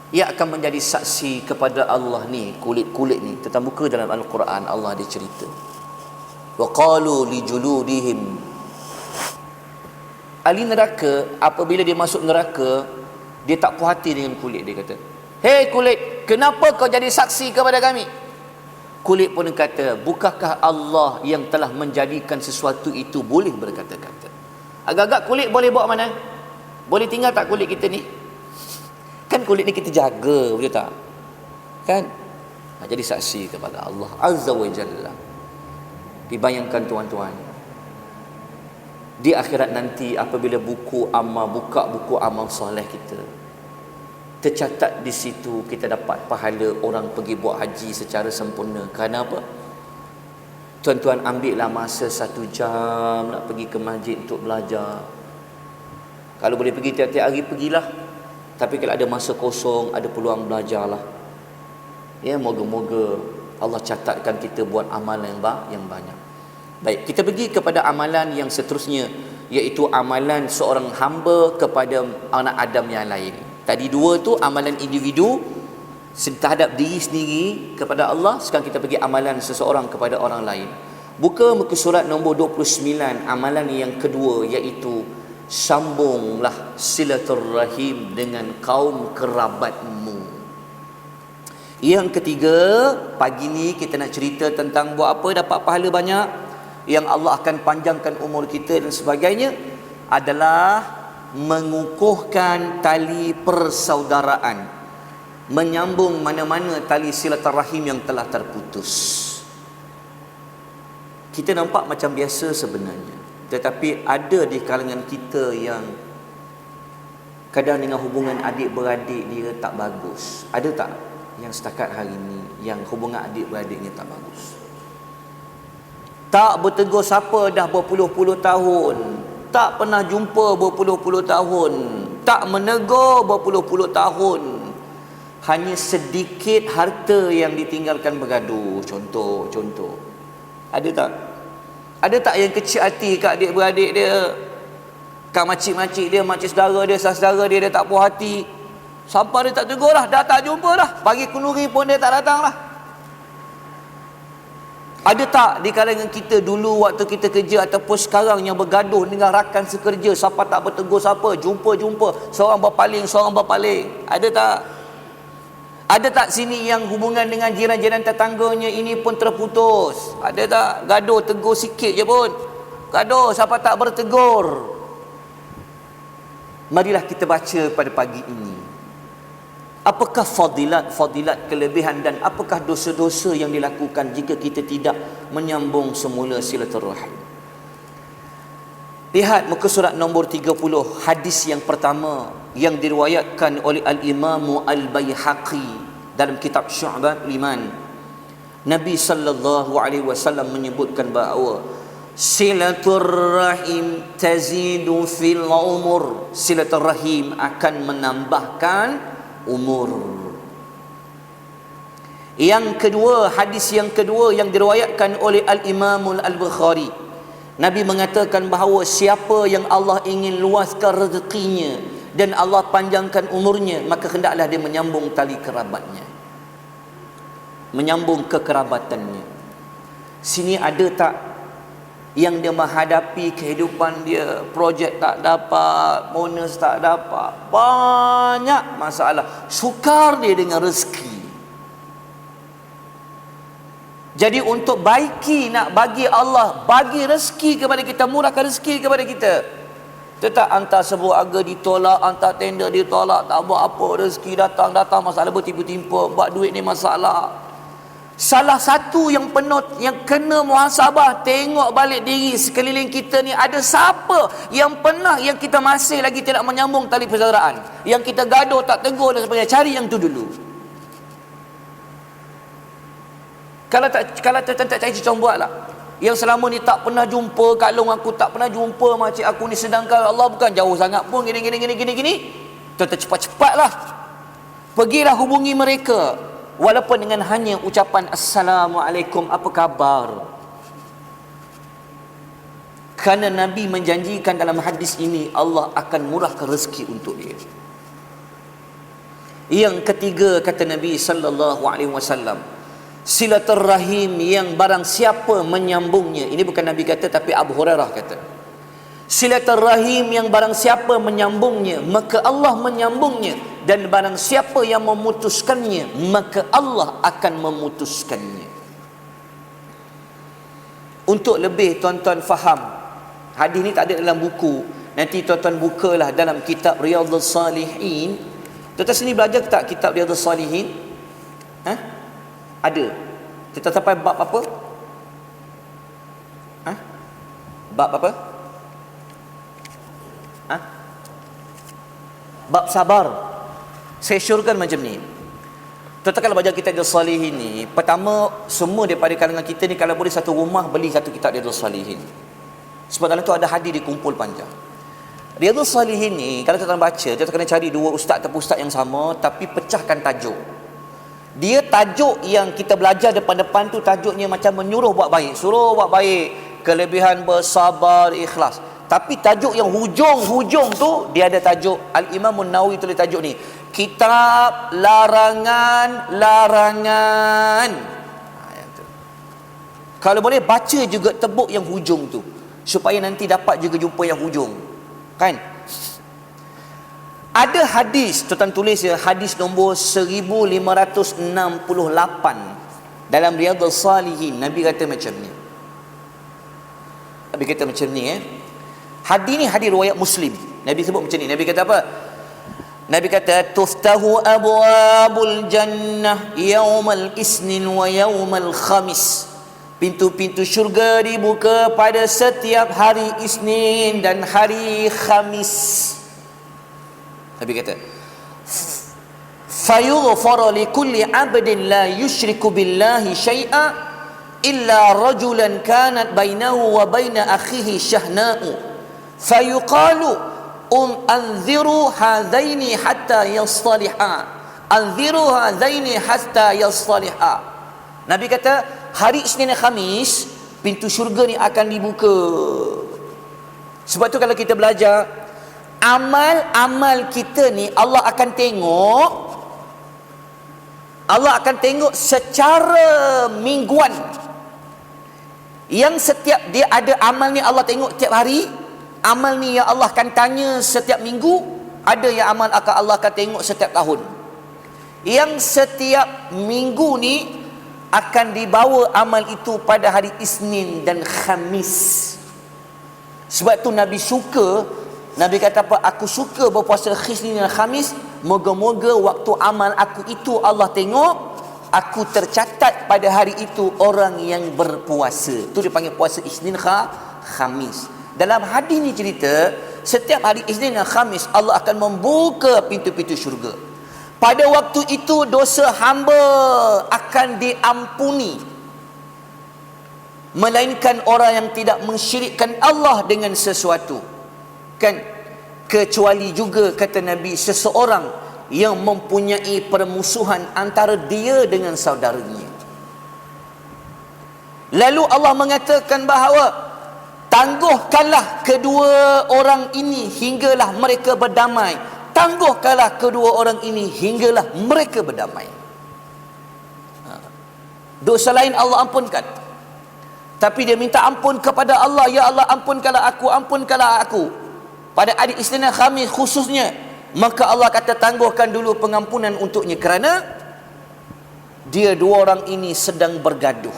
ia akan menjadi saksi kepada Allah ni, kulit-kulit ni. Terbuka dalam Al-Quran, Allah dia cerita, wa qalu li juludihim. Ahli neraka apabila dia masuk neraka, dia tak puas hati dengan kulit. Dia kata, hei kulit, kenapa kau jadi saksi kepada kami? Kulit pun kata, bukankah Allah yang telah menjadikan sesuatu itu boleh berkata-kata? Agak-agak kulit boleh bawa mana? Boleh tinggal tak kulit kita ni? Kan kulit ni kita jaga, betul tak? Kan? Jadi saksi kepada Allah Azza wa Jalla. Dibayangkan tuan-tuan, di akhirat nanti apabila buka buku amal soleh kita, tercatat di situ kita dapat pahala orang pergi buat haji secara sempurna. Kerana apa? Tuan-tuan ambillah masa 1 jam nak pergi ke masjid untuk belajar. Kalau boleh pergi tiap-tiap hari, pergilah. Tapi kalau ada masa kosong, ada peluang belajarlah. Ya, moga-moga Allah catatkan kita buat amalan yang banyak. Baik, kita pergi kepada amalan yang seterusnya, iaitu amalan seorang hamba kepada anak Adam yang lain. Tadi 2 tu amalan individu terhadap diri sendiri kepada Allah. Sekarang kita pergi amalan seseorang kepada orang lain. Buka muka surat nombor 29, amalan yang kedua, iaitu sambunglah silaturrahim dengan kaum kerabatmu. Yang ketiga, pagi ni kita nak cerita tentang buat apa dapat pahala banyak, yang Allah akan panjangkan umur kita dan sebagainya, adalah mengukuhkan tali persaudaraan, menyambung mana-mana tali silaturahim yang telah terputus. Kita nampak macam biasa sebenarnya, tetapi ada di kalangan kita yang kadang dengan hubungan adik-beradik dia tak bagus. Ada tak yang setakat hari ini yang hubungan adik-beradiknya tak bagus? Tak bertegur siapa dah berpuluh-puluh tahun, tak pernah jumpa berpuluh-puluh tahun, tak menegur berpuluh-puluh tahun, hanya sedikit harta yang ditinggalkan bergaduh. Contoh. Ada tak? Ada tak yang kecil hati kat adik-beradik dia, kat makcik-makcik dia, makcik saudara dia, saudara dia tak puas hati, sampai dia tak tegur dah tak jumpa dah, pagi kenduri pun dia tak datang lah. Ada tak di kalangan kita dulu waktu kita kerja ataupun sekarang yang bergaduh dengan rakan sekerja, siapa tak bertegur siapa, jumpa, seorang berpaling. Ada tak? Ada tak sini yang hubungan dengan jiran-jiran tetangganya ini pun terputus? Ada tak? Gaduh, tegur sikit je pun gaduh, siapa tak bertegur? Marilah kita baca pada pagi ini, apakah fadilat kelebihan dan apakah dosa-dosa yang dilakukan jika kita tidak menyambung semula silaturahim. Lihat muka surat nombor 30, hadis yang pertama yang diriwayatkan oleh Al-Imam Al-Baihaqi dalam kitab Syu'abul Iman. Nabi sallallahu alaihi wasallam menyebutkan bahawa silaturahim tazidu fil umur, silaturahim akan menambahkan umur. Yang kedua, hadis yang kedua yang diriwayatkan oleh Al-Imam Al-Bukhari, Nabi mengatakan bahawa siapa yang Allah ingin luaskan rezekinya dan Allah panjangkan umurnya, maka hendaklah dia menyambung tali kerabatnya, menyambung kekerabatannya. Sini ada tak yang dia menghadapi kehidupan dia, projek tak dapat, bonus tak dapat, banyak masalah, sukar dia dengan rezeki. Jadi untuk baiki, nak bagi Allah bagi rezeki kepada kita, murahkan rezeki kepada kita, tetap hantar sebuah harga ditolak, hantar tender ditolak, tak buat apa, rezeki datang masalah bertimpa-timpa, buat duit ni masalah. Salah satu yang penuh, yang kena muhasabah, tengok balik diri sekeliling kita ni, ada siapa yang pernah yang kita masih lagi tidak menyambung tali persaudaraan, yang kita gaduh tak tegur dan sebagainya. Cari yang tu dulu. Kalau tak cari macam buatlah. Yang selama ni tak pernah jumpa, kalau aku tak pernah jumpa makcik aku ni, sedangkan Allah bukan jauh sangat pun, gini. Cepat-cepatlah pergilah hubungi mereka, walaupun dengan hanya ucapan Assalamualaikum, apa khabar? Kerana Nabi menjanjikan dalam hadis ini Allah akan murahkan rezeki untuk dia. Yang ketiga, kata Nabi sallallahu alaihi wasallam, silaturahim yang barang siapa menyambungnya. Ini bukan Nabi kata, tapi Abu Hurairah kata, silaturahim yang barang siapa menyambungnya, maka Allah menyambungnya, dan barang siapa yang memutuskannya, maka Allah akan memutuskannya. Untuk lebih tuan-tuan faham, hadis ni tak ada dalam buku, nanti tuan-tuan bukalah dalam kitab Riyadhus Salihin. Tuan-tuan sini belajar tak kitab Riyadhus Salihin? Ada. Kita sampai bab apa? Bab apa? Bab sabar. Saya syorkan macam ni. Tuan-tuan kalau baca kitab Riyadhus Salihin ni, pertama, semua daripada kalangan kita ni kalau boleh satu rumah beli satu kitab Riyadhus Salihin. Sebab dalam tu ada hadis dikumpul panjang. Riyadhus Salihin ni kalau tuan-tuan baca, tuan-tuan kena cari dua ustaz ataupun ustaz yang sama, tapi pecahkan tajuk. Dia tajuk yang kita belajar depan-depan tu tajuknya macam menyuruh buat baik, suruh buat baik, kelebihan bersabar, ikhlas. Tapi tajuk yang hujung tu dia ada tajuk, Al-Imam An-Nawawi tulis tajuk ni, kitab larangan. Kalau boleh baca juga tebuk yang hujung tu, supaya nanti dapat juga jumpa yang hujung, kan? Ada hadis, tuan tulis ya, hadis nombor 1568 dalam Riyadhus Salihin. Nabi kata macam ni. Nabi kata macam ni Hadis ni hadis riwayat Muslim. Nabi sebut macam ni. Nabi kata apa? Nabi kata tuftahu abwabul jannah yaumal isnin wa yaumal khamis. Pintu-pintu syurga dibuka pada setiap hari Isnin dan hari Khamis. Nabi kata fayughfar likulli 'abdin la yushriku billahi syai'a illa rajulan kanat bainahu wa baina akhihi syahna'u fayuqalu anziru hadaini hatta yastaliha anziru hadaini hatta yastaliha. Nabi kata hari Isnin dan Khamis pintu syurga ni akan dibuka. Sebab tu kalau kita belajar amal-amal kita ni Allah akan tengok secara mingguan. Yang setiap dia ada amal ni Allah tengok tiap hari. Amal ni yang Allah akan tanya setiap minggu. Ada yang amal Allah akan tengok setiap tahun. Yang setiap minggu ni akan dibawa amal itu pada hari Isnin dan Khamis. Sebab tu Nabi kata apa? Aku suka berpuasa Isnin dan Khamis. Moga-moga waktu amal aku itu Allah tengok, aku tercatat pada hari itu orang yang berpuasa. Tu dipanggil puasa Isnin Khamis. Dalam hadis ni cerita, setiap hari Isnin dan Khamis Allah akan membuka pintu-pintu syurga. Pada waktu itu dosa hamba akan diampuni, melainkan orang yang tidak mensyirikkan Allah dengan sesuatu. Kan, kecuali juga kata Nabi seseorang yang mempunyai permusuhan antara dia dengan saudaranya. Lalu Allah mengatakan bahawa tangguhkanlah kedua orang ini hinggalah mereka berdamai. Tangguhkanlah kedua orang ini hinggalah mereka berdamai. Dosa lain Allah ampunkan, tapi dia minta ampun kepada Allah. Ya Allah, ampunkanlah aku, ampunkanlah aku. Pada hari Isnin dan Khamis khususnya, maka Allah kata tangguhkan dulu pengampunan untuknya kerana dia dua orang ini sedang bergaduh.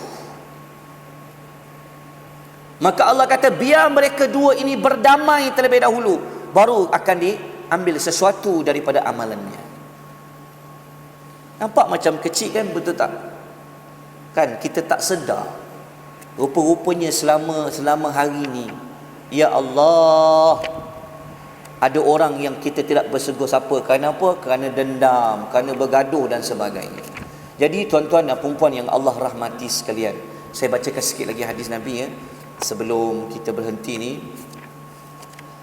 Maka Allah kata biar mereka dua ini berdamai terlebih dahulu, baru akan diambil sesuatu daripada amalannya. Nampak macam kecil kan, betul tak? Kan kita tak sedar. Rupa-rupanya selama hari ni, ya Allah, ada orang yang kita tidak bersegur sapa. Kerana apa? Kerana dendam, kerana bergaduh dan sebagainya. Jadi tuan-tuan dan puan-puan yang Allah rahmati sekalian, saya bacakan sikit lagi hadis Nabi sebelum kita berhenti ni.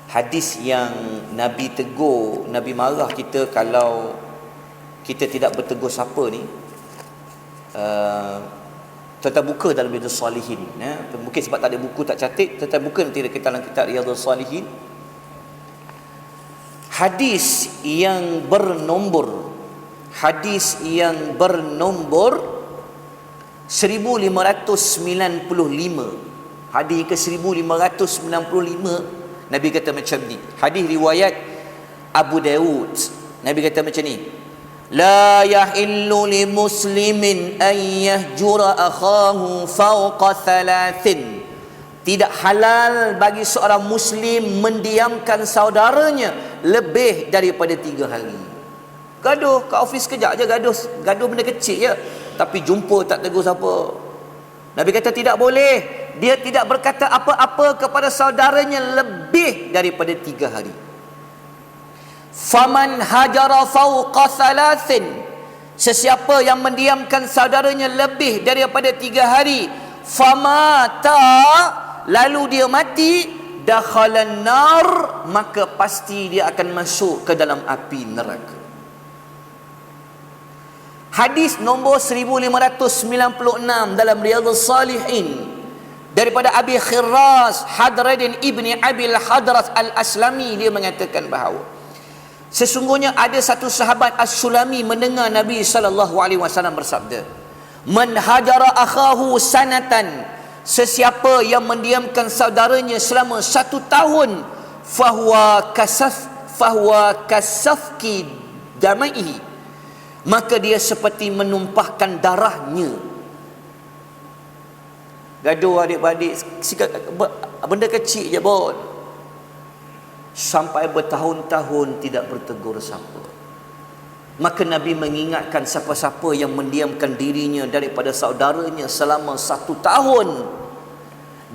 Hadis yang Nabi tegur, Nabi marah kita kalau kita tidak bertegur sapa ni. Tuan-tuan buka dalam Riyadhus Salihin. Mungkin sebab tak ada buku tak catat, tuan-tuan buka nanti dekat dalam kitab Riyadhus Salihin. Hadis yang bernombor 1595. Hadis ke 1595, Nabi kata macam ni. Hadis riwayat Abu Daud. Nabi kata macam ni, la yahillu li muslimin an yahjura akhahu fawqa thalathin. Tidak halal bagi seorang muslim mendiamkan saudaranya lebih daripada 3 hari. Gaduh kat office kejap je, gaduh benda kecil je, tapi jumpa tak tegur siapa. Nabi kata tidak boleh. Dia tidak berkata apa-apa kepada saudaranya lebih daripada 3 hari. Faman hajara fawqa thalathin, sesiapa yang mendiamkan saudaranya lebih daripada 3 hari, famata, lalu dia mati, dakhalan nar, maka pasti dia akan masuk ke dalam api neraka. Hadis nombor 1596 dalam Riyadhus Salihin daripada Abi Khirras Hadradin ibni Abil Hadras al-Aslami. Dia mengatakan bahawa sesungguhnya ada satu sahabat As-Sulami mendengar Nabi SAW bersabda, man hajara akhahu sanatan, sesiapa yang mendiamkan saudaranya selama 1 tahun, fahuwa fahuwa kasafki damaihi, maka dia seperti menumpahkan darahnya. Gaduh adik-beradik, benda kecil je pun, sampai bertahun-tahun tidak bertegur sapa. Maka Nabi mengingatkan siapa-siapa yang mendiamkan dirinya daripada saudaranya selama 1 tahun,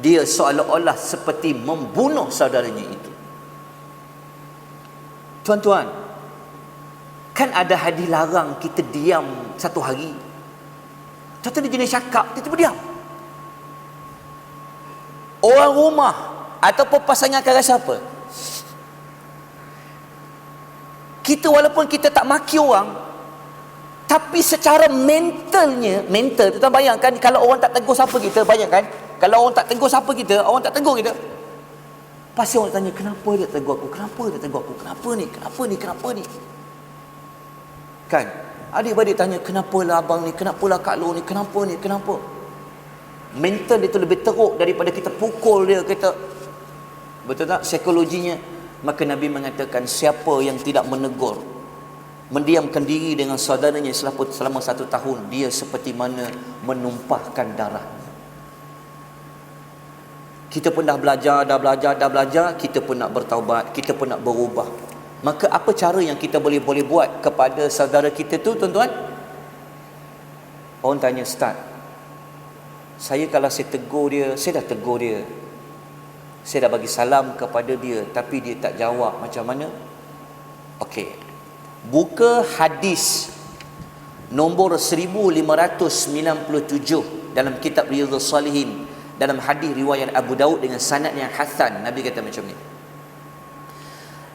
dia seolah-olah seperti membunuh saudaranya itu. Tuan-tuan, kan ada hadis larang kita diam 1 hari. Tuan-tuan dia jenis cakap, kita diam. Orang rumah ataupun pasangan akan rasa apa? Kita walaupun kita tak maki orang, tapi secara mental, tuan bayangkan kalau orang tak tegur siapa kita, bayangkan kalau orang tak tegur siapa kita, orang tak tegur kita, pasti orang tanya, kenapa dia tegur aku? Kenapa dia tegur aku? Kenapa ni? Kan? Adik-beradik tanya, kenapalah abang ni? Kenapalah Kak Long ni? Kenapa? Mental dia tu lebih teruk daripada kita pukul dia, kita. Betul tak psikologinya? Maka Nabi mengatakan, siapa yang tidak menegur, mendiamkan diri dengan saudaranya selama 1 tahun, dia seperti mana menumpahkan darah. Kita pun dah belajar, kita pun nak bertaubat, kita pun nak berubah. Maka apa cara yang kita boleh buat kepada saudara kita tu, tuan-tuan? Orang tanya, Ustaz, saya kalau saya tegur dia, saya dah tegur dia, saya dah bagi salam kepada dia, tapi dia tak jawab, macam mana? Okey, buka hadis nombor 1597 dalam kitab Riyadhus Salihin, dalam hadis riwayat Abu Daud dengan sanad yang hasan. Nabi kata macam ni.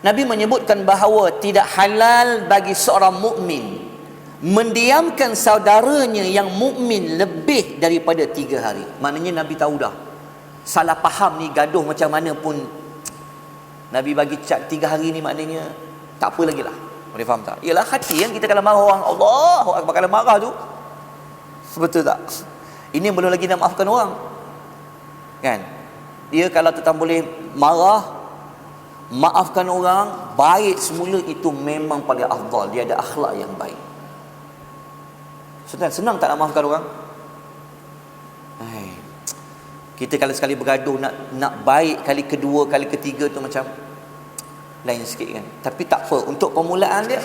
Nabi menyebutkan bahawa tidak halal bagi seorang mukmin mendiamkan saudaranya yang mukmin lebih daripada 3 hari. Maknanya Nabi tahu dah, salah faham ni, gaduh macam mana pun, Nabi bagi cat 3 hari ni, maknanya tak apa lagi lah. Boleh faham tak? Ialah hati yang kita kalau marah orang, Allahu Akbar, kalau marah tu, betul tak? Ini belum lagi nak maafkan orang, kan? Dia kalau tetap boleh marah, maafkan orang, baik semula, itu memang paling afdal. Dia ada akhlak yang baik. Senang tak nak maafkan orang? Kita kalau sekali bergaduh, nak baik kali kedua, kali ketiga tu macam lain sikit kan. Tapi tak apa, untuk permulaan dia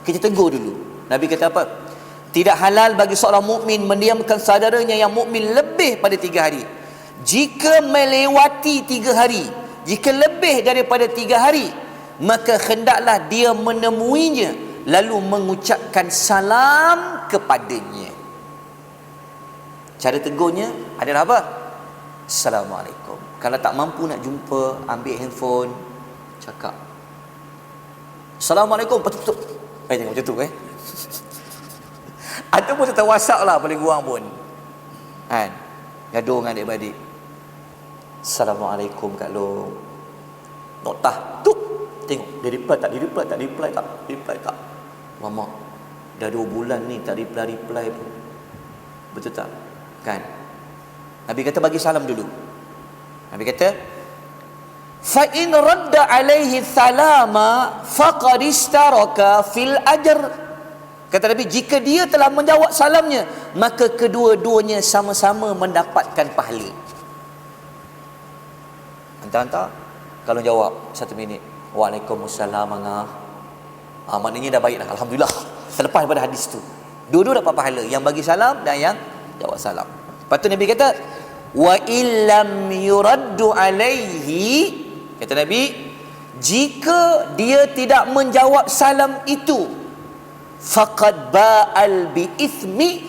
kita tegur dulu. Nabi kata apa? Tidak halal bagi seorang mukmin mendiamkan saudaranya yang mukmin lebih pada 3 hari. Jika melewati 3 hari, jika lebih daripada 3 hari, maka hendaklah dia menemuinya lalu mengucapkan salam kepadanya. Cara tegurnya adalah apa? Assalamualaikum. Kalau tak mampu nak jumpa, ambil handphone, cakap Assalamualaikum, tutup. Tengok macam tu Ataupun tetap WhatsApp lah, paling kurang pun, kan? Gaduh dengan adik-beradik, Assalamualaikum Kak Long. Noktah tu, tengok dia reply tak. Mama, dah 2 bulan ni tak reply pun. Betul tak? Kan? Nabi kata bagi salam dulu. Nabi kata, fa in radda alaihi salama faqad istaraka fil ajr. Kata Nabi, jika dia telah menjawab salamnya, maka kedua-duanya sama-sama mendapatkan pahala. Hantar-hantar, kalau jawab 1 minit, Waalaikumsalam Angah, maknanya dah baik dah, alhamdulillah. Selepas daripada hadis tu, dua-dua dapat pahala, yang bagi salam dan yang jawab salam. Lepas tu Nabi kata, wa illam yuraddu alaihi, kata Nabi, jika dia tidak menjawab salam itu, faqad ba'al bi ithmi,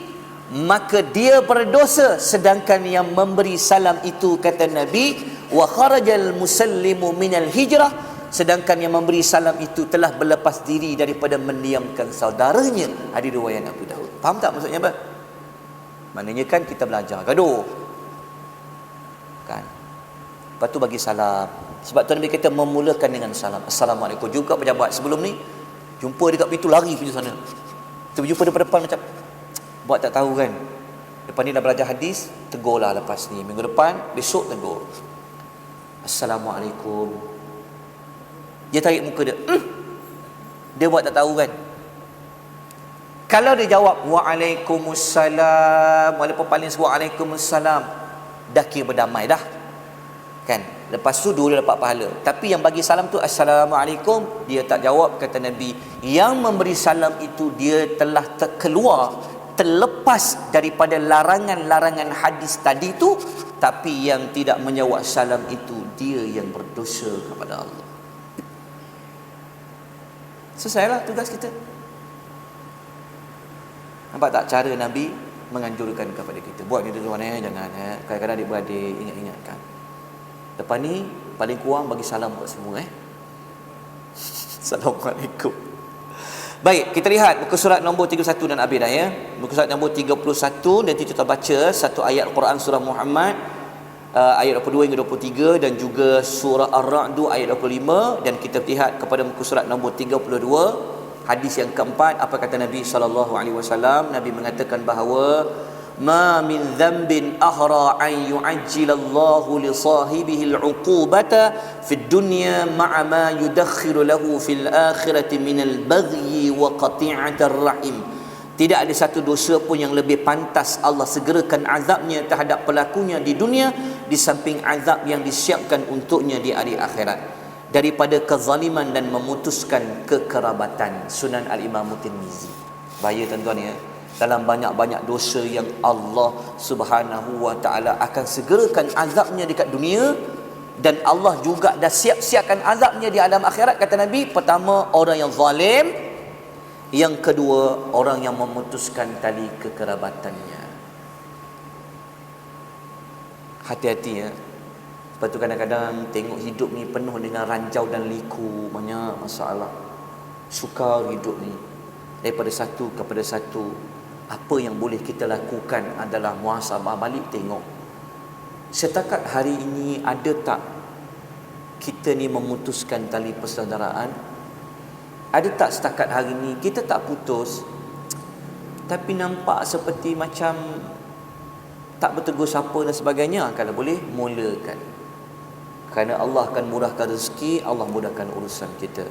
maka dia berdosa, sedangkan yang memberi salam itu, kata Nabi, wa kharajal musallimu minal hijrah, sedangkan yang memberi salam itu telah berlepas diri daripada mendiamkan saudaranya. Ada riwayat Abu Daud. Faham tak maksudnya apa? Maknanya kan kita belajar, gaduh, kan? Lepas tu bagi salam. Sebab tu Nabi kata memulakan dengan salam. Assalamualaikum. Juga pejabat sebelum ni, jumpa dekat pintu, lari pergi sana. Tu jumpa depan-depan macam buat tak tahu kan. Lepas ni dah belajar hadis, tegurlah lepas ni. Minggu depan, besok tegur. Assalamualaikum. Dia tarik muka dia, Dia buat tak tahu kan. Kalau dia jawab Waalaikumsalam, walaupun paling Waalaikumsalam, dah kira berdamai dah kan. Lepas tu dua dia dapat pahala. Tapi yang bagi salam tu Assalamualaikum, dia tak jawab, kata Nabi, yang memberi salam itu dia telah terlepas daripada larangan-larangan hadis tadi tu. Tapi yang tidak menjawab salam itu dia yang berdosa kepada Allah. Selesailah tugas kita. Nampak tak cara Nabi menganjurkan kepada kita? Buat ni tuan-tuan, jangan kadang-kadang adik-beradik ingat-ingatkan. Lepas ni paling kurang bagi salam buat semua Assalamualaikum. Baik, kita lihat muka surat nombor 31 dan habis dah ya. Muka surat nombor 31, nanti kita baca satu ayat Quran surah Muhammad ayat 22 hingga 23 dan juga surah Ar-Ra'd ayat 25, dan kita lihat kepada muka surat nombor 32 hadis yang keempat. Apa kata Nabi SAW? Nabi mengatakan bahawa ma min dhanbin ahra an yu'ajjilallahu li sahibihi al-'uqubata fid dunya ma'a ma yudakhiru lahu fil akhirati min al-baghyi wa qati'atir rahim. Tidak ada satu dosa pun yang lebih pantas Allah segerakan azabnya terhadap pelakunya di dunia di samping azab yang disiapkan untuknya di hari akhirat, daripada kezaliman dan memutuskan kekerabatan. Sunan Al-Imam Tirmizi. Bahaya tuan-tuan ya. Dalam banyak-banyak dosa yang Allah Subhanahu wa taala akan segerakan azabnya dekat dunia, dan Allah juga dah siap-siapkan azabnya di alam akhirat. Kata Nabi, pertama orang yang zalim, yang kedua orang yang memutuskan tali kekerabatannya. Hati-hati ya. Sebab tu kadang-kadang tengok hidup ni penuh dengan ranjau dan liku, banyak masalah. Sukar hidup ni daripada satu kepada satu. Apa yang boleh kita lakukan adalah muhasabah balik, tengok setakat hari ini ada tak kita ni memutuskan tali persaudaraan? Ada tak setakat hari ini kita tak putus, tapi nampak seperti macam tak bertegur sapa dan sebagainya? Kalau boleh, mulakan. Kerana Allah akan murahkan rezeki, Allah mudahkan urusan kita.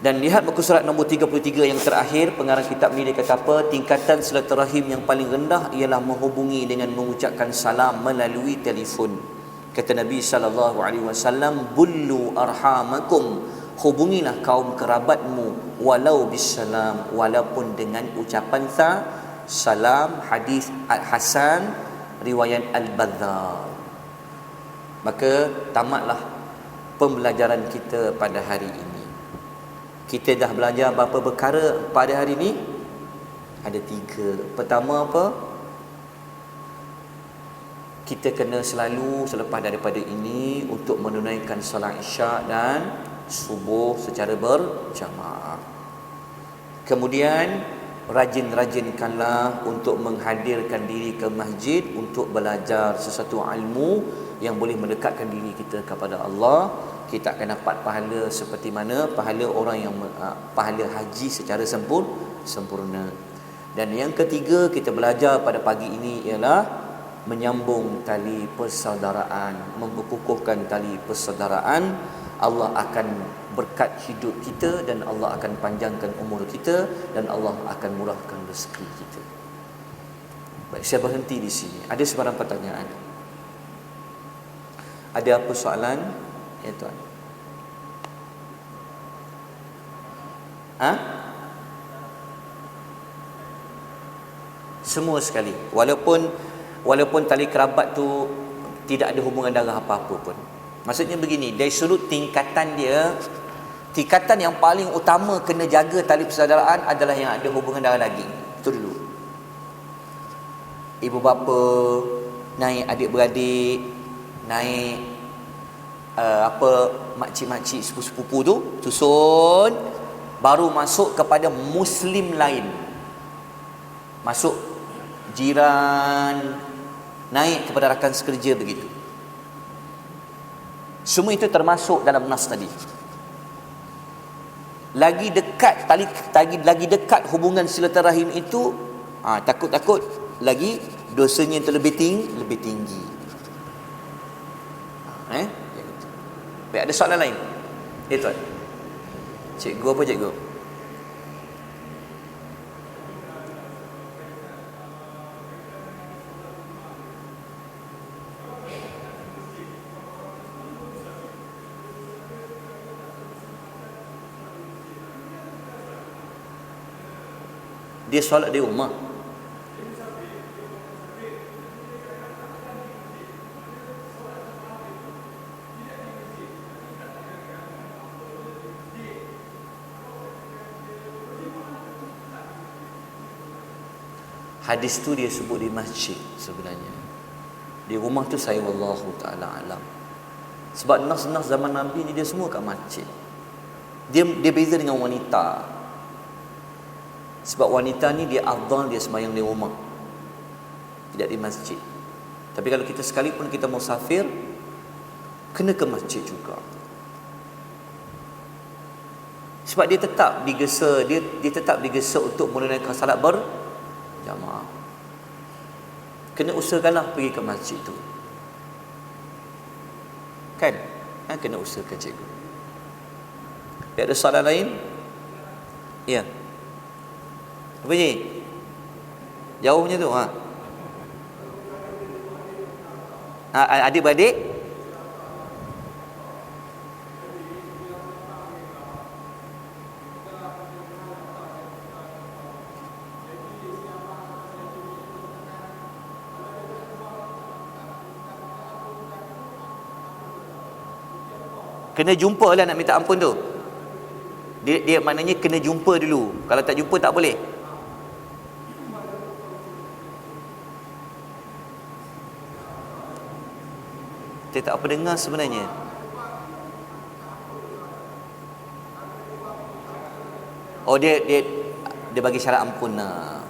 Dan lihat muka surat nombor 33 yang terakhir, pengarang kitab ni dia kata apa? Tingkatan silaturahim yang paling rendah ialah menghubungi dengan mengucapkan salam melalui telefon. Kata Nabi SAW, bullu arhamakum, hubungilah kaum kerabatmu walau bisalam, walaupun dengan ucapan salam. Hadis Hasan riwayat Al-Bazzar. Maka tamatlah pembelajaran kita pada hari ini. Kita dah belajar berapa perkara pada hari ini? Ada 3. Pertama apa? Kita kena selalu selepas daripada ini untuk menunaikan solat isyak dan subuh secara berjamaah. Kemudian rajin-rajinkanlah untuk menghadirkan diri ke masjid untuk belajar sesuatu ilmu yang boleh mendekatkan diri kita kepada Allah. Kita akan dapat pahala seperti mana pahala orang yang pahala haji secara sempurna. Dan yang ketiga kita belajar pada pagi ini ialah menyambung tali persaudaraan, memperkukuhkan tali persaudaraan. Allah akan berkat hidup kita, dan Allah akan panjangkan umur kita, dan Allah akan murahkan rezeki kita. Baik, saya berhenti di sini. Ada sebarang pertanyaan? Ada apa soalan? Ya tuan. Semua sekali. Walaupun tali kerabat tu tidak ada hubungan darah apa-apa pun. Maksudnya begini, dari sudut tingkatan dia, tingkatan yang paling utama kena jaga tali persaudaraan adalah yang ada hubungan darah daging. Itu dulu. Ibu bapa, naik adik-beradik, naik makcik-makcik sepupu-sepupu tu susun, baru masuk kepada muslim lain, masuk jiran, naik kepada rakan sekerja, begitu. Semua itu termasuk dalam nas tadi. Lagi dekat hubungan silaturahim itu, takut-takut lagi dosanya itu lebih tinggi. Baik, ada soalan lain? Tuan. Cikgu apa cikgu? Dia solat di rumah. Hadis tu dia sebut di masjid sebenarnya. Di rumah tu saya wallahu taala alam. Sebab nas-nas zaman Nabi ni dia semua kat masjid. Dia beza dengan wanita. Sebab wanita ni dia afdal dia sembahyang di rumah, tidak di masjid. Tapi kalau kita sekalipun kita musafir, kena ke masjid juga. Sebab dia tetap digesa, dia tetap digesa untuk menunaikan salat berjamaah. Kena usahakanlah pergi ke masjid tu. Kan? Kena usahakan cikgu. Ada soalan lain? Ya. Apa ni? Jauh punya tu adik-beradik kena jumpa lah nak minta ampun tu. Dia maknanya kena jumpa dulu. Kalau tak jumpa tak boleh. Dia tak apa dengar sebenarnya. Oh dia bagi syarat ampun lah.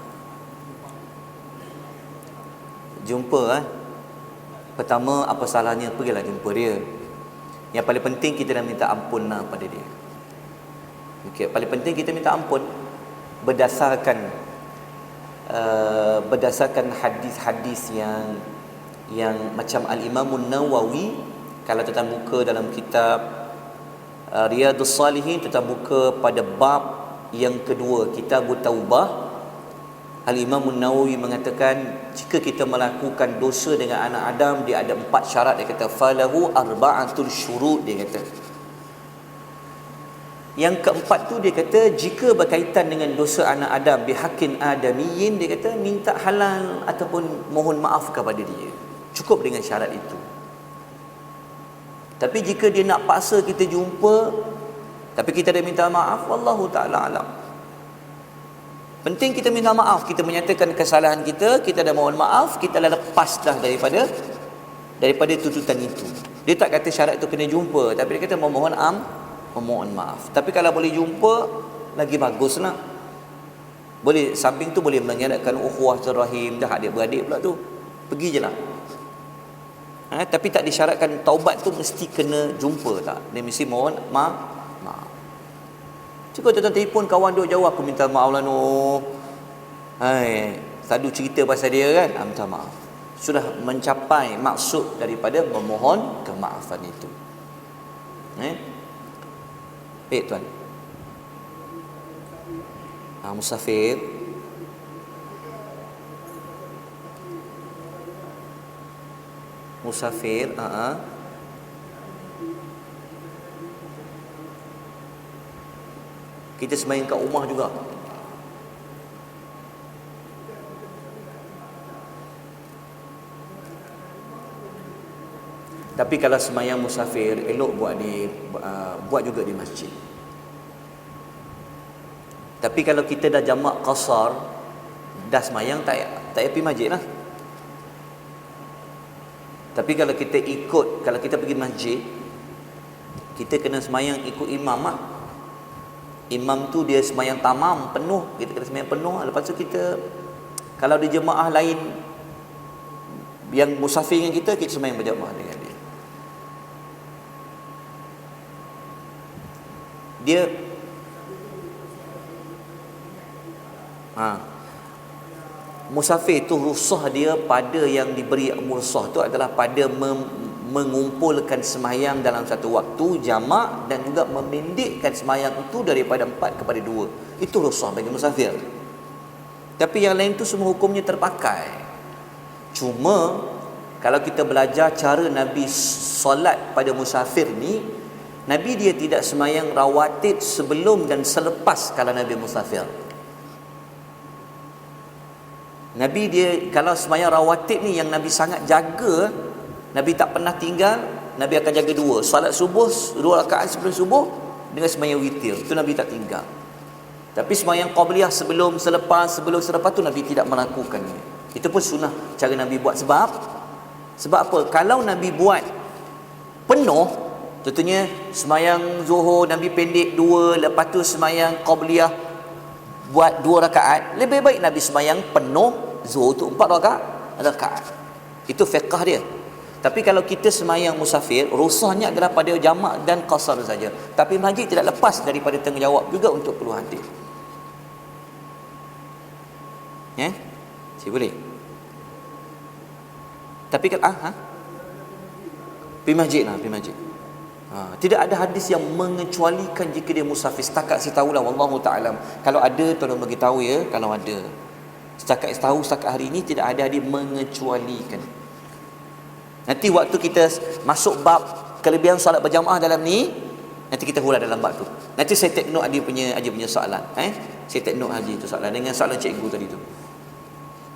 Jumpa pertama apa salahnya pergilah jumpa dia. Yang paling penting kita dah minta ampun lah pada dia. Okey, paling penting kita minta ampun berdasarkan hadis-hadis yang macam Al-Imam Nawawi kalau kita buka dalam kitab Riyadhus Salihin, kita buka pada bab yang kedua, Kitabut Taubah. Al-Imam Nawawi mengatakan jika kita melakukan dosa dengan anak Adam, dia ada 4 syarat. Dia kata falahu arba'atul syurut, dia kata. Yang keempat tu dia kata jika berkaitan dengan dosa anak Adam bihaqqin adamiyyin, dia kata minta halal ataupun mohon maaf kepada dia. Cukup dengan syarat itu. Tapi jika dia nak paksa kita jumpa tapi kita dah minta maaf, wallahu ta'ala alam. Penting kita minta maaf, kita menyatakan kesalahan kita dah mohon maaf, kita dah lepas dah daripada tuntutan itu. Dia tak kata syarat itu kena jumpa, tapi dia kata memohon maaf. Tapi kalau boleh jumpa lagi baguslah. Boleh samping tu boleh menyeratkan ukhuwah rahim, dah adik-beradik pula tu. Pergi je lah. Tapi tak disyaratkan taubat tu mesti kena jumpa, tak. Dia mesti mohon maaf. Cuba tuan-tuan telefon kawan duduk jauh, aku minta maaf lah Noh. Selalu cerita pasal dia kan, minta maaf. Sudah mencapai maksud daripada memohon kemaafan itu. Baik tuan. Musafir. Kita sembahyang kat rumah juga. Tapi kalau sembahyang musafir, elok buat juga di masjid. Tapi kalau kita dah jamak qasar, dah sembahyang tak payah pergi masjid lah. Tapi kalau kita pergi masjid, kita kena sembahyang ikut imam lah. Imam tu dia sembahyang tamam penuh, kita kena sembahyang penuh. Lepas tu kita kalau di jemaah lain yang musafir dengan kita sembahyang berjemaah dengan dia. Musafir tu rusah dia pada yang diberi rusah tu adalah pada mengumpulkan sembahyang dalam satu waktu jamak dan juga memendekkan sembahyang itu daripada 4 kepada 2. Itu rukhsah bagi musafir. Tapi yang lain tu semua hukumnya terpakai. Cuma kalau kita belajar cara Nabi solat pada musafir ni, Nabi dia tidak sembahyang rawatib sebelum dan selepas kalau Nabi musafir. Nabi dia kalau sembahyang rawatib ni yang Nabi sangat jaga, Nabi tak pernah tinggal. Nabi akan jaga 2, solat subuh 2 rakaat sebelum subuh dengan sembahyang witir. Itu Nabi tak tinggal. Tapi sembahyang qabliyah sebelum selepas tu Nabi tidak melakukannya. Itu pun sunnah cara Nabi buat. Sebab apa? Kalau Nabi buat penuh, contohnya sembahyang zuhur Nabi pendek 2, lepas tu sembahyang qabliyah buat 2 rakaat, lebih baik Nabi sembahyang penuh zuhur tu 4 rakaat. Itu fiqh dia. Tapi kalau kita sembahyang musafir, rukhsahnya adalah pada jamak dan qasar saja. Tapi masjid tidak lepas daripada tanggungjawab juga untuk perlu hadir. Ya? Boleh. Tapi kalau pergi masjid lah, pergi masjid. Tidak ada hadis yang mengecualikan jika dia musafir. Setakat saya tahulah, wallahu ta'alam. Kalau ada, tolong bagi tahu ya, kalau ada. Setakat hari ini tidak ada hadis mengecualikan. Nanti waktu kita masuk bab kelebihan solat berjamaah dalam ni, nanti kita huraikan dalam bab tu. Nanti saya take note Haji punya soalan. Saya take note Haji tu soalan dengan soalan cikgu tadi tu.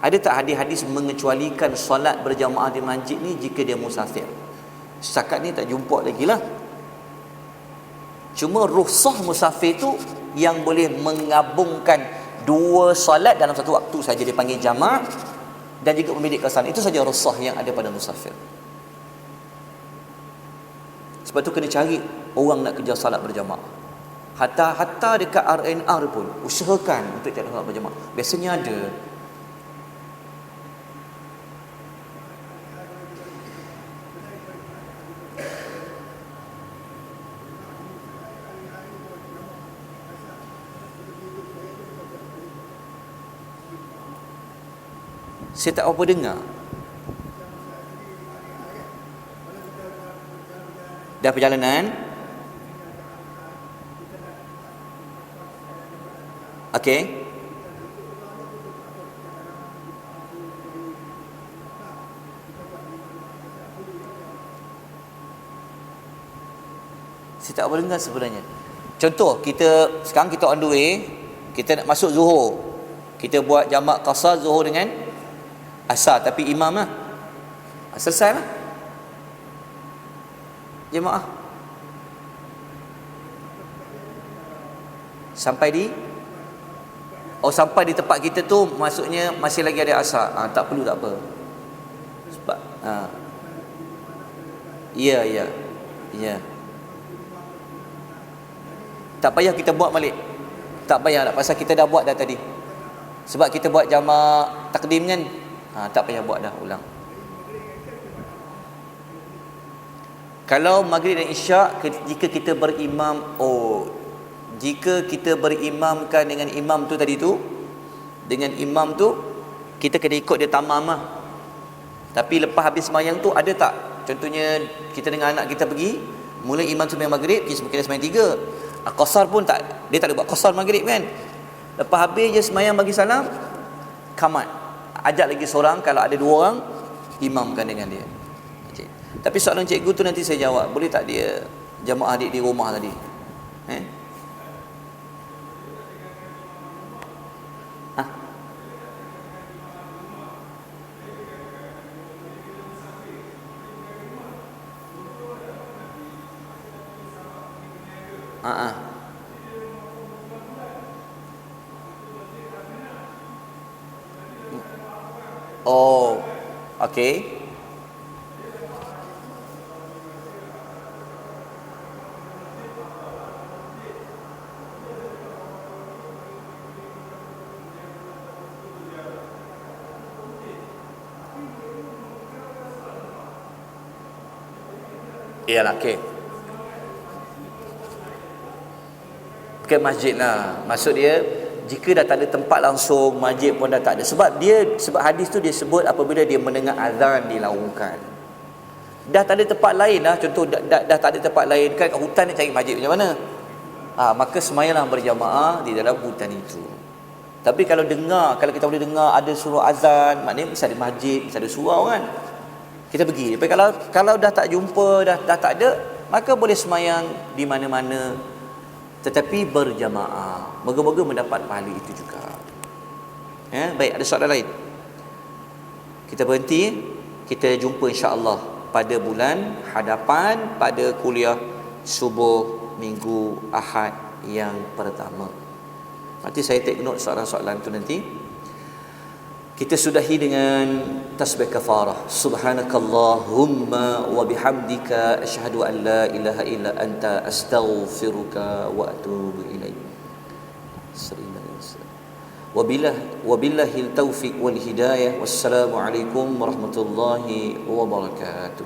Ada tak hadis-hadis mengecualikan solat berjamaah di masjid ni jika dia musafir? Setakat ni tak jumpa lagi lah. Cuma rukhsah musafir tu yang boleh menggabungkan 2 solat dalam satu waktu saja, dia panggil jamak, dan juga memiliki kesan. Itu saja rukhsah yang ada pada musafir. Sebab tu kena cari orang nak kerja salat berjamaah. Hatta dekat RNR pun usahakan untuk cari salat berjamaah. Biasanya ada. Saya tak apa dengar. Dah perjalanan. Okey. Saya tak apa dengar sebenarnya. Contoh, sekarang kita on the way, kita nak masuk Zuhur. Kita buat jamak qasar Zuhur dengan asar, tapi imam lah. Selesai lah jemaah. Sampai di tempat kita tu, maksudnya masih lagi ada asar. Tak perlu, tak apa. Sebab ya. Tak payah kita buat balik. Tak payah lah, pasal kita dah buat dah tadi. Sebab kita buat jamak takdim kan. Tak payah buat dah ulang. Kalau maghrib dan isyak, jika kita berimamkan dengan imam tu tadi tu, kita kena ikut dia tamam lah. Tapi lepas habis sembahyang tu, ada tak? Contohnya kita dengan anak kita pergi, mula imam sembahyang maghrib, kita sembahyang 3. Qasar pun tak, dia tak ada buat qasar maghrib kan. Lepas habis je sembahyang bagi salam, kamat. Ajak lagi seorang, kalau ada 2 orang, imamkan dengan dia. Okay. Tapi soalan cikgu tu nanti saya jawab. Boleh tak dia jamaah adik di rumah tadi? Oh, okey. Iyalah, okey. Ke masjid lah. Maksud dia, jika dah tak ada tempat langsung, masjid pun dah tak ada. Sebab hadis tu dia sebut apabila dia mendengar azan dilaungkan. Dah tak ada tempat lain lah, contoh dah tak ada tempat lain kan, kat hutan nak cari masjid macam mana? Maka semayalah berjamaah di dalam hutan itu. Tapi kalau kita boleh dengar ada suruh azan, maknanya mesti ada masjid, mesti ada surau kan, kita pergi. Tapi kalau dah tak jumpa, dah tak ada, maka boleh semayang di mana-mana, tetapi berjamaah. Moga-moga mendapat pahala itu juga. Baik, ada soalan lain? Kita berhenti. Kita jumpa insya-Allah pada bulan hadapan, pada kuliah subuh minggu Ahad yang pertama. Nanti saya take note soalan-soalan tu nanti. Kita sudahi dengan tasbih kafarah. Subhanakallahumma wa bihamdika asyhadu an la ilaha illa anta astaghfiruka wa atubu ilaik. Wabillahil taufiq wal hidayah. Wassalamu alaikum warahmatullahi wabarakatuh.